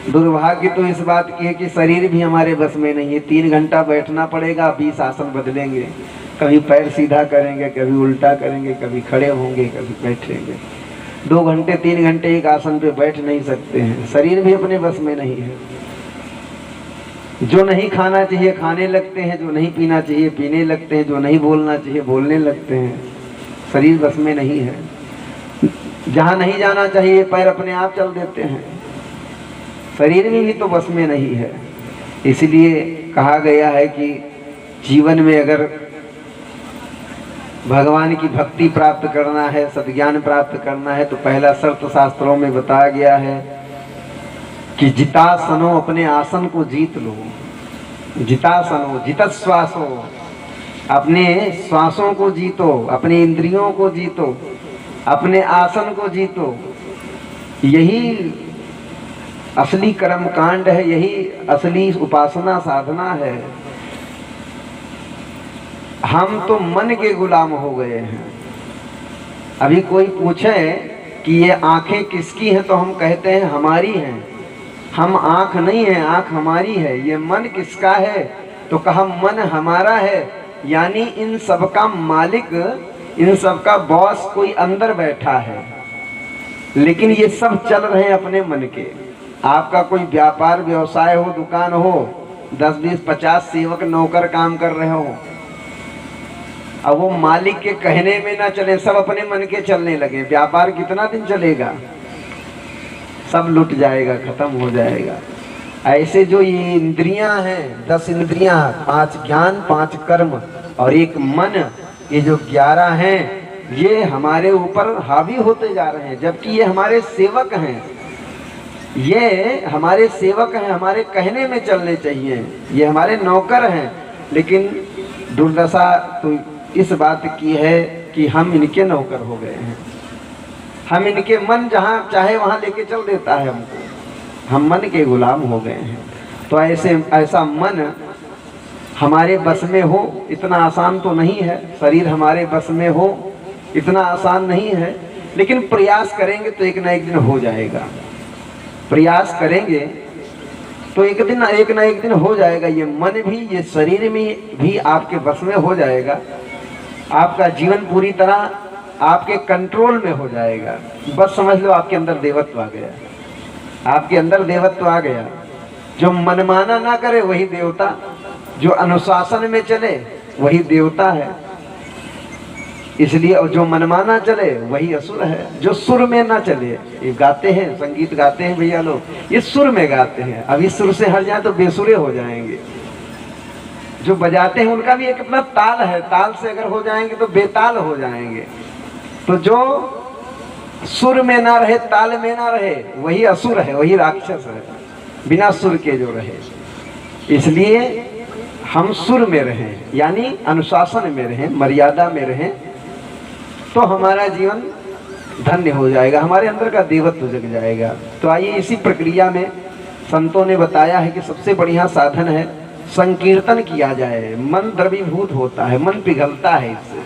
दुर्भाग्य तो इस बात की है कि शरीर भी हमारे बस में नहीं है। 3 घंटा बैठना पड़ेगा, 20 आसन बदलेंगे, कभी पैर सीधा करेंगे, कभी उल्टा करेंगे, कभी खड़े होंगे, कभी बैठेंगे। 2 घंटे 3 घंटे एक आसन पे बैठ नहीं सकते हैं, शरीर भी अपने बस में नहीं है। जो नहीं खाना चाहिए खाने लगते हैं, जो नहीं पीना चाहिए पीने लगते हैं, जो नहीं बोलना चाहिए बोलने लगते हैं, शरीर बस में नहीं है। जहाँ नहीं जाना चाहिए पैर अपने आप चल देते हैं, शरीर में भी तो बस में नहीं है। इसलिए कहा गया है कि जीवन में अगर भगवान की भक्ति प्राप्त करना है, सद्ज्ञान प्राप्त करना है, तो पहला शर्त शास्त्रों में बताया गया है कि जितासनो, अपने आसन को जीत लो। जितासनो, जितश्वासो, अपने श्वासों को जीतो, अपने इंद्रियों को जीतो, अपने आसन को जीतो। यही असली कर्म कांड है, यही असली उपासना साधना है। हम तो मन के गुलाम हो गए हैं। अभी कोई पूछे कि ये आंखें किसकी हैं तो हम कहते हैं हमारी हैं। हम आंख नहीं है, आंख हमारी है। ये मन किसका है तो कहा मन हमारा है। यानी इन सब का मालिक, इन सब का बॉस कोई अंदर बैठा है, लेकिन ये सब चल रहे हैं अपने मन के। आपका कोई व्यापार व्यवसाय हो, दुकान हो, 10, 20, 50 सेवक नौकर काम कर रहे हो, अब वो मालिक के कहने में ना चले, सब अपने मन के चलने लगे, व्यापार कितना दिन चलेगा? सब लुट जाएगा, खत्म हो जाएगा। ऐसे जो ये इंद्रियां हैं, 10 इंद्रियां, 5 ज्ञान, 5 कर्म और 1 मन, ये जो 11 हैं, ये हमारे ऊपर हावी होते जा रहे हैं, जबकि ये हमारे सेवक हैं। ये हमारे सेवक हैं, हमारे कहने में चलने चाहिए, ये हमारे नौकर हैं। लेकिन दुर्दशा तो इस बात की है कि हम इनके नौकर हो गए हैं। हम इनके मन जहाँ चाहे वहाँ लेके चल देता है हमको, हम मन के गुलाम हो गए हैं। तो ऐसा मन हमारे बस में हो इतना आसान तो नहीं है, शरीर हमारे बस में हो इतना आसान नहीं है, लेकिन प्रयास करेंगे तो एक ना एक दिन हो जाएगा। प्रयास करेंगे तो एक ना एक दिन हो जाएगा। ये मन भी, ये शरीर में भी आपके बस में हो जाएगा। आपका जीवन पूरी तरह आपके कंट्रोल में हो जाएगा। बस समझ लो आपके अंदर देवत्व आ गया, आपके अंदर देवत्व आ गया। जो मनमाना ना करे वही देवता, जो अनुशासन में चले वही देवता है। इसलिए और जो मनमाना चले वही असुर है। जो सुर में ना चले, ये गाते हैं, संगीत गाते हैं भैया लोग, ये सुर में गाते हैं। अब इस सुर से हट जाए तो बेसुरे हो जाएंगे। जो बजाते हैं उनका भी एक अपना ताल है, ताल से अगर हो जाएंगे तो बेताल हो जाएंगे। तो जो सुर में ना रहे, ताल में ना रहे, वही असुर है, वही राक्षस है, बिना सुर के जो रहे। इसलिए हम सुर में रहें, यानी अनुशासन में रहें, मर्यादा में रहें, तो हमारा जीवन धन्य हो जाएगा, हमारे अंदर का देवत्व जग जाएगा। तो आइए इसी प्रक्रिया में संतों ने बताया है कि सबसे बढ़िया साधन है संकीर्तन किया जाए। मन द्रवीभूत होता है, मन पिघलता है इससे।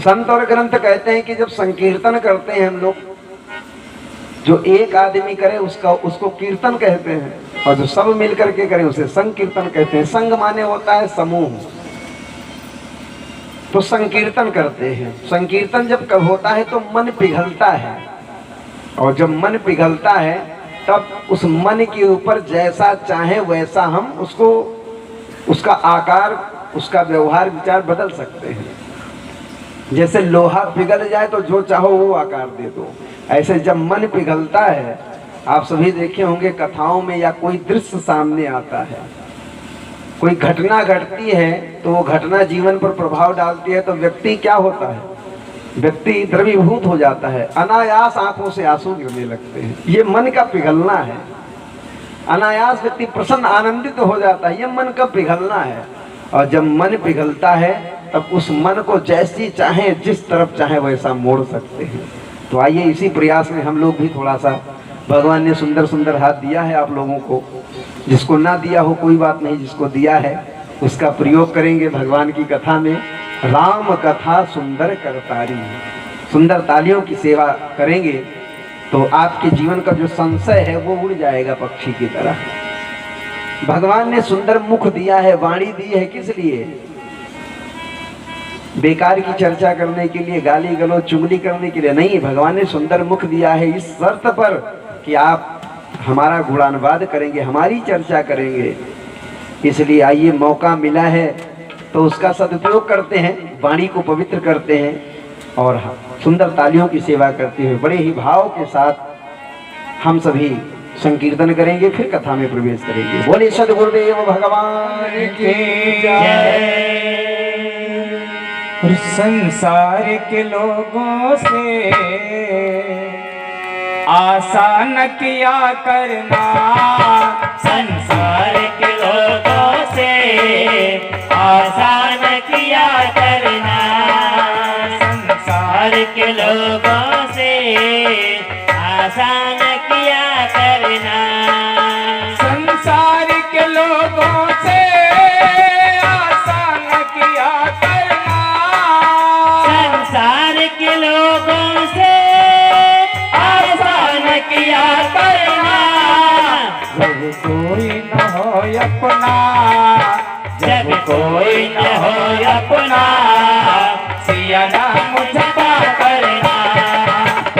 संत और ग्रंथ कहते हैं कि जब संकीर्तन करते हैं हम लोग, जो एक आदमी करे उसको कीर्तन कहते हैं, और जो सब मिलकर के करे उसे संकीर्तन कहते हैं। संग माने होता है समूह। तो संकीर्तन करते हैं। संकीर्तन जब कब होता है तो मन पिघलता है, और जब मन पिघलता है तब उस मन के ऊपर जैसा चाहे वैसा हम उसको, उसका आकार, उसका व्यवहार विचार बदल सकते हैं। जैसे लोहा पिघल जाए तो जो चाहो वो आकार दे दो, ऐसे जब मन पिघलता है, आप सभी देखे होंगे कथाओं में या कोई दृश्य सामने आता है, कोई घटना घटती है तो वो घटना जीवन पर प्रभाव डालती है, तो व्यक्ति क्या होता है, व्यक्ति द्रवीभूत हो जाता है, अनायास आंखों से आंसू गिरने लगते हैं। ये मन का पिघलना है। अनायास व्यक्ति प्रसन्न आनंदित हो जाता है, ये मन का पिघलना है। और जब मन पिघलता है तब उस मन को जैसी चाहे, जिस तरफ चाहे वैसा मोड़ सकते हैं। तो आइए इसी प्रयास में हम लोग भी थोड़ा सा, भगवान ने सुंदर सुंदर हाथ दिया है आप लोगों को, जिसको ना दिया हो कोई बात नहीं, जिसको दिया है उसका प्रयोग करेंगे भगवान की कथा में। राम कथा सुंदर करतारी, सुंदर तालियों की सेवा करेंगे तो आपके जीवन का जो संशय है वो उड़ जाएगा पक्षी की तरह। भगवान ने सुंदर मुख दिया है, वाणी दी है, किस लिए? बेकार की चर्चा करने के लिए, गाली गलौज चुगली करने के लिए नहीं। भगवान ने सुंदर मुख दिया है इस शर्त पर कि आप हमारा गुणानुवाद करेंगे, हमारी चर्चा करेंगे। इसलिए आइए मौका मिला है तो उसका सदुपयोग करते हैं, वाणी को पवित्र करते हैं और सुंदर तालियों की सेवा करते हुए बड़े ही भाव के साथ हम सभी संकीर्तन करेंगे, फिर कथा में प्रवेश करेंगे। बोले सद्गुरुदेव भगवान की जय। और संसार के लोगों से आशा न किया करना, संसार के लोगों से आशा न किया करना, संसार के लोगों से आशा न किया करना, संसार के लोगों से आशा न किया करना, संसार के लोगों से आशा न किया करना, जब कोई न हो अपना, जब कोई न हो अपना, सिया नाम जपा करना,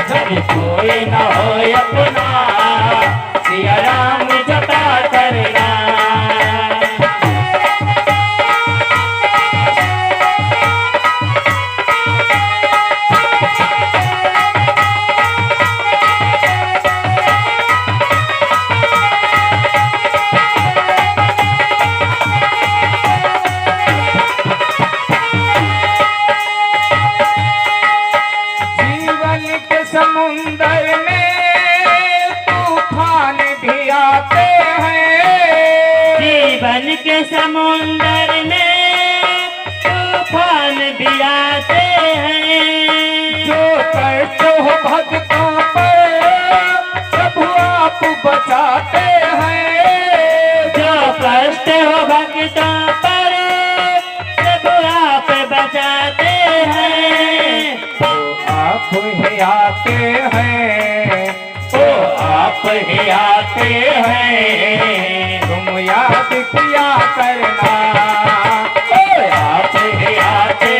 जब कोई न हो अपना, सिया राम जपा करना। समुंदर में तूफान भी आते हैं, जीवन के समुंदर में तूफान भी आते हैं, जो कष्ट हो भक्तों पर प्रभु आप बचाते हैं, जो कष्ट हो भक्तों पर प्रभु आप बचाते हैं, आप ही आते हैं, तो आप ही आते हैं, तुम याद किया करना, आप ही आते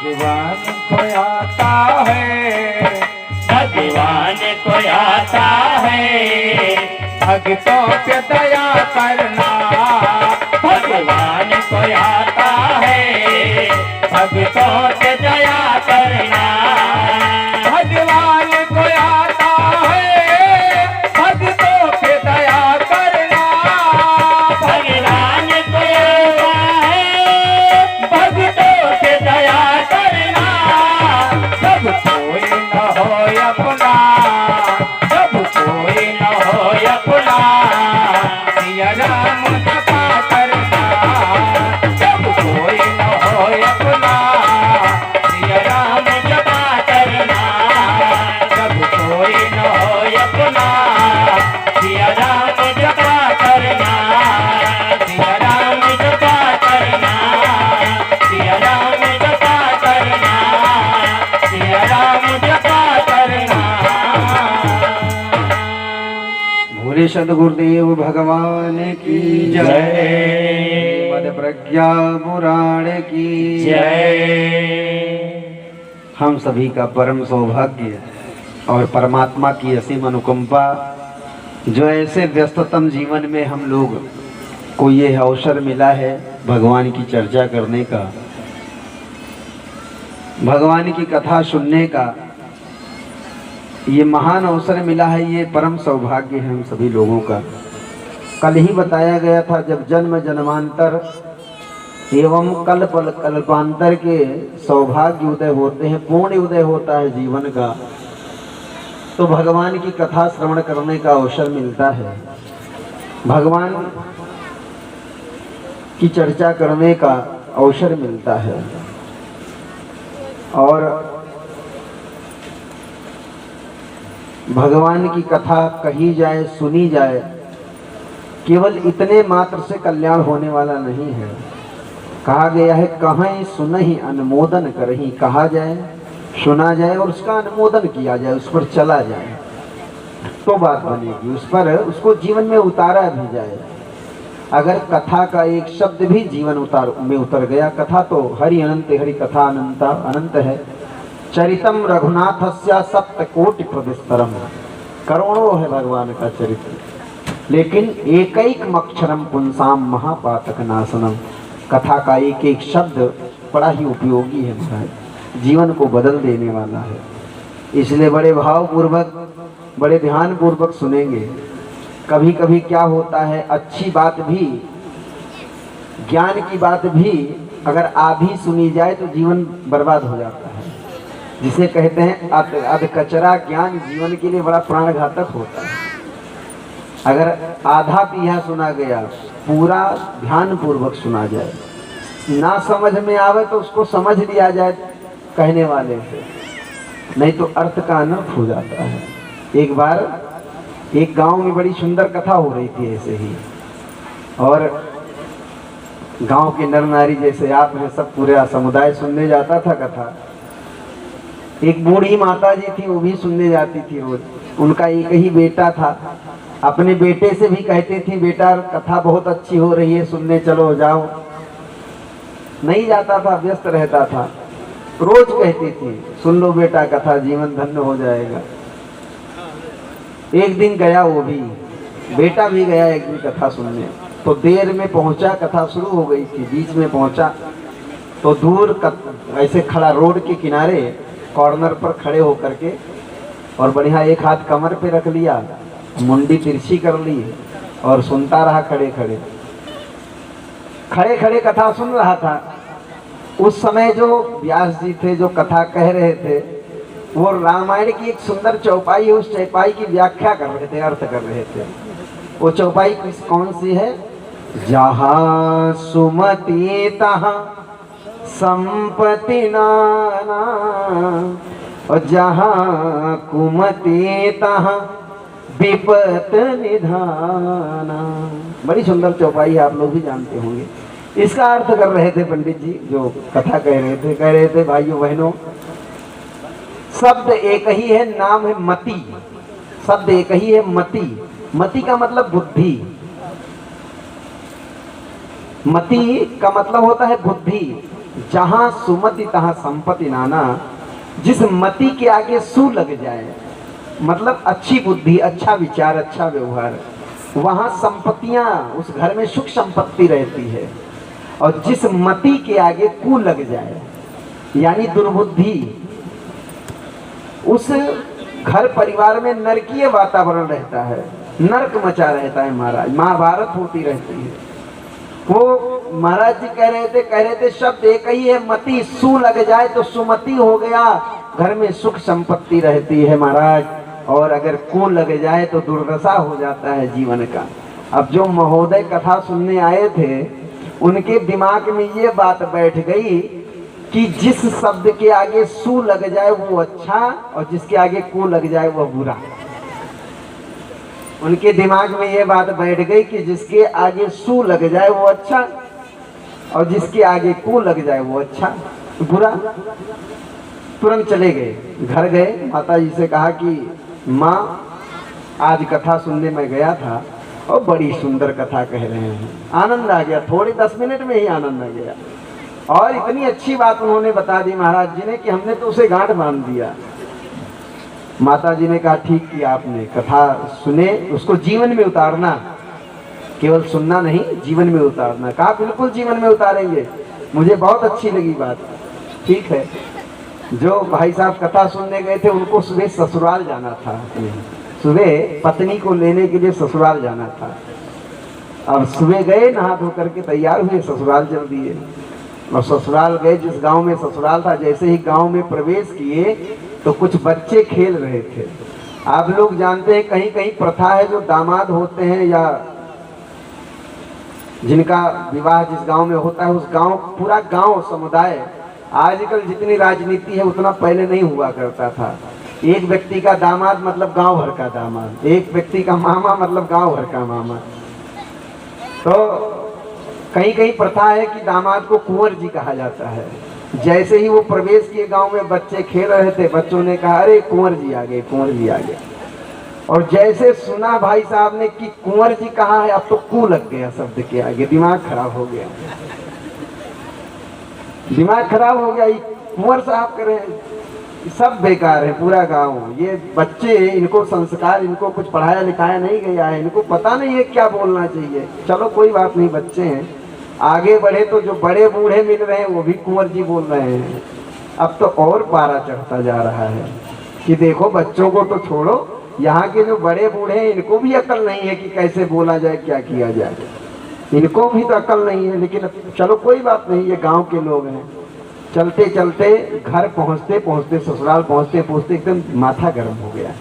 भगवान को आता है, भगवान को आता है, भक्तों पे दया करना, भगवान को आता है, भक्तों पे दया करना, भगवान को आता है, भक्तों पे दया करना, भगवान को आता है, भक्तों पे दया करना, जब कोई न हो अपना, जब कोई न हो अपना, सिया राम जपा करना, जब कोई न हो अपना, सिया राम जपा करना, जब कोई न हो अपना, सिया राम जपा करना, सिया राम जपा करना, सिया राम जपा करना, सिया राम जपा करना। भोले सदगुरुदेव भगवान की जय। मद प्रज्ञा पुराण की जय। हम सभी का परम सौभाग्य और परमात्मा की असीम अनुकंपा, जो ऐसे व्यस्ततम जीवन में हम लोग को ये अवसर मिला है भगवान की चर्चा करने का, भगवान की कथा सुनने का, ये महान अवसर मिला है। ये परम सौभाग्य है हम सभी लोगों का। कल ही बताया गया था, जब जन्म जन्मांतर एवं कल्प कल्पांतर के सौभाग्य उदय होते हैं, पूर्ण उदय होता है जीवन का, तो भगवान की कथा श्रवण करने का अवसर मिलता है, भगवान की चर्चा करने का अवसर मिलता है। और भगवान की कथा कही जाए, सुनी जाए, केवल इतने मात्र से कल्याण होने वाला नहीं है। कहा गया है, कहीं सुनहि अनुमोदन करही, कहा जाए, सुना जाए और उसका अनुमोदन किया जाए, उस पर चला जाए तो बात बनेगी, उस पर उसको जीवन में उतारा भी जाए। अगर कथा का एक शब्द भी जीवन उतर गया, कथा तो हरि अनंत, हरि कथा अनंता अनंत है। चरितम रघुनाथस्य सप्त कोटि प्रविस्तरम, करोड़ों है भगवान का चरित्र, लेकिन एक एक अक्षरम पुंसाम महापातक नाशनम, कथा का एक एक शब्द बड़ा ही उपयोगी है महाराज, जीवन को बदल देने वाला है। इसलिए बड़े भाव पूर्वक, बड़े ध्यान पूर्वक सुनेंगे। कभी कभी क्या होता है, अच्छी बात भी, ज्ञान की बात भी अगर आधी सुनी जाए तो जीवन बर्बाद हो जाता है। जिसे कहते हैं अध कचरा ज्ञान जीवन के लिए बड़ा प्राणघातक होता है। अगर आधा पिया सुना गया, पूरा ध्यान पूर्वक सुना जाए, ना समझ में आवे तो उसको समझ लिया जाए कहने वाले से, नहीं तो अर्थ का अनर्थ हो जाता है। एक बार एक गांव में बड़ी सुंदर कथा हो रही थी ऐसे ही, और गांव के नर नारी जैसे आप हैं, सब पूरा समुदाय सुनने जाता था कथा। एक बूढ़ी माता जी थी, वो भी सुनने जाती थी रोज। उनका एक ही बेटा था, अपने बेटे से भी कहती थी, बेटा कथा बहुत अच्छी हो रही है, सुनने चलो, जाओ। नहीं जाता था, व्यस्त रहता था। रोज कहती थी, सुन लो बेटा कथा, जीवन धन्य हो जाएगा। एक दिन गया वो भी, बेटा भी गया एक दिन कथा सुनने, तो देर में पहुंचा, कथा शुरू हो गई थी, बीच में पहुंचा तो दूर ऐसे खड़ा रोड के किनारे कॉर्नर पर खड़े होकर के, और बढ़िया एक हाथ कमर पे रख लिया, मुंडी तिरछी कर ली और सुनता रहा खड़े खड़े। खड़े खड़े कथा सुन रहा था। उस समय जो व्यास जी थे, जो कथा कह रहे थे, वो रामायण की एक सुंदर चौपाई है, उस चौपाई की व्याख्या कर रहे थे, अर्थ कर रहे थे। वो चौपाई कौन सी है? जहाँ सुमति तहाँ संपत्ति नाना, और जहाँ कुमति तहाँ विपत निधाना। बड़ी सुंदर चौपाई है, आप लोग भी जानते होंगे। इसका अर्थ कर रहे थे पंडित जी, जो कथा कह रहे थे भाइयों बहनों, शब्द एक ही है, नाम है मति। शब्द एक ही है, मति। मति का मतलब बुद्धि। मति का मतलब होता है बुद्धि। जहाँ सुमति तहाँ संपत्ति नाना। जिस मति के आगे सु लग जाए, मतलब अच्छी बुद्धि, अच्छा विचार, अच्छा व्यवहार, वहाँ संपत्तियाँ, उस घर में सुख संपत्ति रहती है। और जिस मति के आगे कु लग जाए यानी दुर्बुद्धि, उस घर परिवार में नरकीय वातावरण रहता है, नरक मचा रहता है महाराज। महाभारत होती रहती है। वो महाराज जी कह रहे थे शब्द एक ही है, मति सु लग जाए तो सुमति हो गया, घर में सुख संपत्ति रहती है महाराज। और अगर कु लग जाए तो दुर्दशा हो जाता है जीवन का। अब जो महोदय कथा सुनने आए थे, उनके दिमाग में ये बात बैठ गई कि जिस शब्द के आगे सु लग जाए वो अच्छा, और जिसके आगे कु लग जाए वो बुरा। उनके दिमाग में ये बात बैठ गई कि जिसके आगे सु लग जाए वो अच्छा, और जिसके आगे कु लग जाए वो अच्छा बुरा। तुरंत चले गए, घर गए, माता जी से कहा कि माँ आज कथा सुनने में गया था और बड़ी सुंदर कथा कह रहे हैं, आनंद आ गया, थोड़े 10 मिनट में ही आनंद आ गया। और इतनी अच्छी बात उन्होंने बता दी महाराज जी ने कि हमने तो उसे गांठ बांध दिया। माता जी ने कहा ठीक किया आपने, कथा सुने उसको जीवन में उतारना, केवल सुनना नहीं, जीवन में उतारना। कहा बिल्कुल जीवन में उतारेंगे, मुझे बहुत अच्छी लगी बात। ठीक है, जो भाई साहब कथा सुनने गए थे उनको सुबह ससुराल जाना था, सुबह पत्नी को लेने के लिए ससुराल जाना था। अब सुबह गए, नहा धो करके तैयार हुए, ससुराल चल दिए। और ससुराल गए, जिस गांव में ससुराल था, जैसे ही गांव में प्रवेश किए तो कुछ बच्चे खेल रहे थे। आप लोग जानते हैं कहीं कहीं प्रथा है, जो दामाद होते हैं या जिनका विवाह जिस गांव में होता है, उस गांव, पूरा गांव समुदाय, आजकल जितनी राजनीति है उतना पहले नहीं हुआ करता था। एक व्यक्ति का दामाद मतलब गांव भर का दामाद, एक व्यक्ति का मामा मतलब गांव भर का मामा। तो कहीं कहीं प्रथा है कि दामाद को कुंवर जी कहा जाता है। जैसे ही वो प्रवेश किए गांव में, बच्चे खेल रहे थे, बच्चों ने कहा अरे कुंवर जी आ गए, कुंवर जी आ गए। और जैसे सुना भाई साहब ने कि कुंवर जी कहा है, अब तो कु लग गया शब्द के आगे, दिमाग खराब हो गया, दिमाग खराब हो गया। कुंवर साहब करें, सब बेकार है पूरा गांव। ये बच्चे, इनको संस्कार, इनको कुछ पढ़ाया लिखाया नहीं गया है, इनको पता नहीं है क्या बोलना चाहिए। चलो कोई बात नहीं, बच्चे हैं, आगे बढ़े तो जो बड़े बूढ़े मिल रहे हैं वो भी कुंवर जी बोल रहे हैं। अब तो और पारा चढ़ता जा रहा है कि देखो बच्चों को तो छोड़ो, यहाँ के जो बड़े बूढ़े हैं इनको भी अकल नहीं है कि कैसे बोला जाए, क्या किया जाए, इनको भी तो अकल नहीं है। लेकिन चलो कोई बात नहीं, ये गांव के लोग हैं। चलते चलते घर पहुंचते पहुंचते, ससुराल पहुंचते पहुंचते एकदम माथा गर्म हो गया।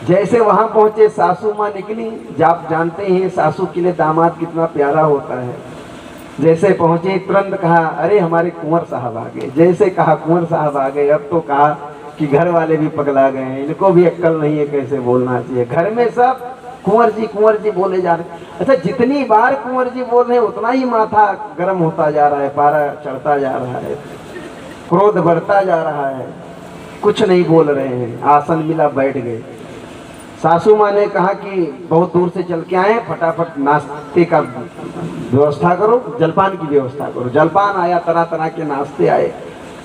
जैसे वहां पहुंचे, सासू माँ निकली। आप जानते हैं सासू के लिए दामाद कितना प्यारा होता है। जैसे पहुंचे तुरंत कहा अरे हमारे कुंवर साहब आ गए। जैसे कहा कुंवर साहब आ गए, अब तो कहा कि घर वाले भी पगला गए हैं, इनको भी अक्ल नहीं है कैसे बोलना चाहिए। घर में सब कुंवर जी बोले जा रहे। अच्छा, जितनी बार कुंवर जी बोल रहे हैं उतना ही माथा गर्म होता जा रहा है, पारा चढ़ता जा रहा है, क्रोध बढ़ता जा रहा है, कुछ नहीं बोल रहे हैं। आसन मिला, बैठ गए। सासू माँ ने कहा कि बहुत दूर से चल के आए, फटाफट नाश्ते का व्यवस्था करो, जलपान की व्यवस्था करो। जलपान आया, तरह तरह के नाश्ते आए।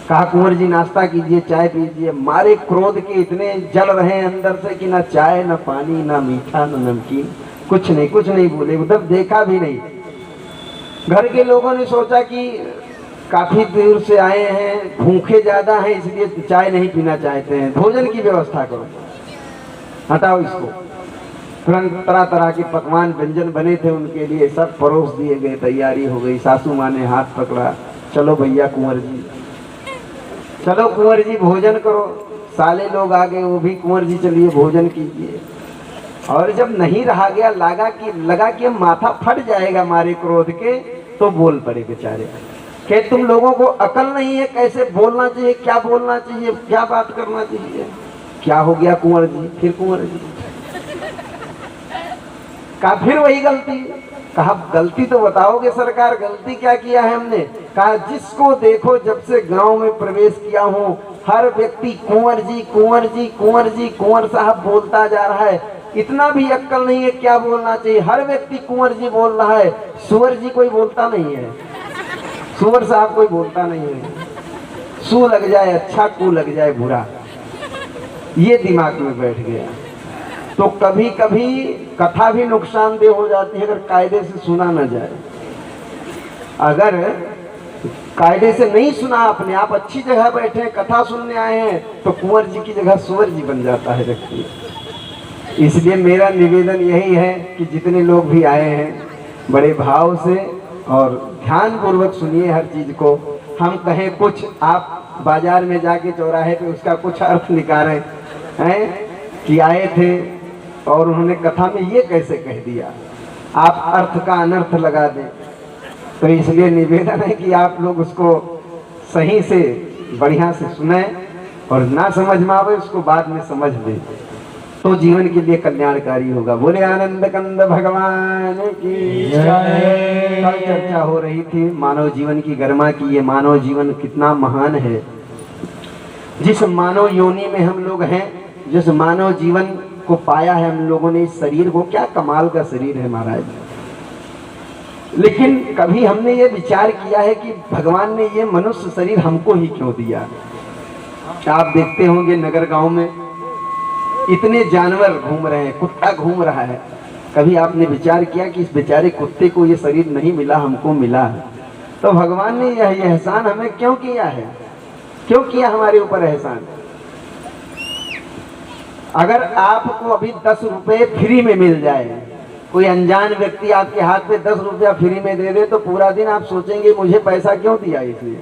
कहा कुंवर जी नाश्ता कीजिए, चाय पीजिए। मारे क्रोध के इतने जल रहे हैं अंदर से कि ना चाय, ना पानी, ना मीठा, ना नमकीन, कुछ नहीं बोले, उधर देखा भी नहीं। घर के लोगों ने सोचा कि काफी दूर से आए हैं, भूखे ज्यादा हैं, इसलिए चाय नहीं पीना चाहते हैं, भोजन की व्यवस्था करो, हटाओ इसको। तुरंत तरह तरह के पकवान व्यंजन बने थे उनके लिए, सब परोस दिए गए, तैयारी हो गई। सासू माँ ने हाथ पकड़ा, चलो भैया कुंवर जी, चलो कुंवर जी भोजन करो। साले लोग आ गए, वो भी कुंवर जी चलिए भोजन कीजिए। और जब नहीं रहा गया, लगा कि माथा फट जाएगा मारे क्रोध के, तो बोल पड़े बेचारे कि तुम लोगों को अकल नहीं है, कैसे बोलना चाहिए, क्या बोलना चाहिए, क्या बात करना चाहिए। क्या हो गया कुंवर जी? फिर कुंवर जी कहा फिर वही गलती। कहा गलती तो बताओगे सरकार, गलती क्या किया है हमने? कहा जिसको देखो जब से गांव में प्रवेश किया हूँ, हर व्यक्ति कुंवर जी कुंवर जी कुंवर जी कुंवर साहब बोलता जा रहा है। इतना भी अक्ल नहीं है क्या बोलना चाहिए। हर व्यक्ति कुंवर जी बोल रहा है, सुअर जी कोई बोलता नहीं है। सुअर साहब कोई बोलता नहीं है, सू लग जाए अच्छा, कू लग जाए बुरा, ये दिमाग में बैठ गया। तो कभी कभी कथा भी नुकसानदेह हो जाती है अगर कायदे से सुना न जाए। अगर कायदे से नहीं सुना, अपने आप अच्छी जगह बैठे कथा सुनने आए हैं, तो कुंवर जी की जगह सुअर जी बन जाता है व्यक्ति। इसलिए मेरा निवेदन यही है कि जितने लोग भी आए हैं बड़े भाव से और ध्यान पूर्वक सुनिए हर चीज को। हम कहें कुछ, आप बाजार में जाके चौराहे पे उसका कुछ अर्थ निकालें हैं कि आए थे और उन्होंने कथा में ये कैसे कह दिया, आप अर्थ का अनर्थ लगा दें। तो इसलिए निवेदन है कि आप लोग उसको सही से बढ़िया से सुने और ना समझ में आवे उसको बाद में समझ लें, तो जीवन के लिए कल्याणकारी होगा। बोले आनंद कंद भगवान की जय। कल चर्चा हो रही थी मानव जीवन की गरिमा की, ये मानव जीवन कितना महान है। जिस मानव योनि में हम लोग हैं, जिस मानव जीवन को पाया है हम लोगों ने, इस शरीर को, क्या कमाल का शरीर है महाराज। लेकिन कभी हमने ये विचार किया है कि भगवान ने ये मनुष्य शरीर हमको ही क्यों दिया। आप देखते होंगे नगर गांव में इतने जानवर घूम रहे हैं, कुत्ता घूम रहा है, कभी आपने विचार किया कि इस बेचारे कुत्ते को ये शरीर नहीं मिला, हमको मिला है। तो भगवान ने यह एहसान हमें क्यों किया है, क्यों किया हमारे ऊपर एहसान। अगर आपको अभी 10 रुपए फ्री में मिल जाए, कोई अनजान व्यक्ति आपके हाथ में 10 रुपया फ्री में दे दे, तो पूरा दिन आप सोचेंगे मुझे पैसा क्यों दिया इसलिए।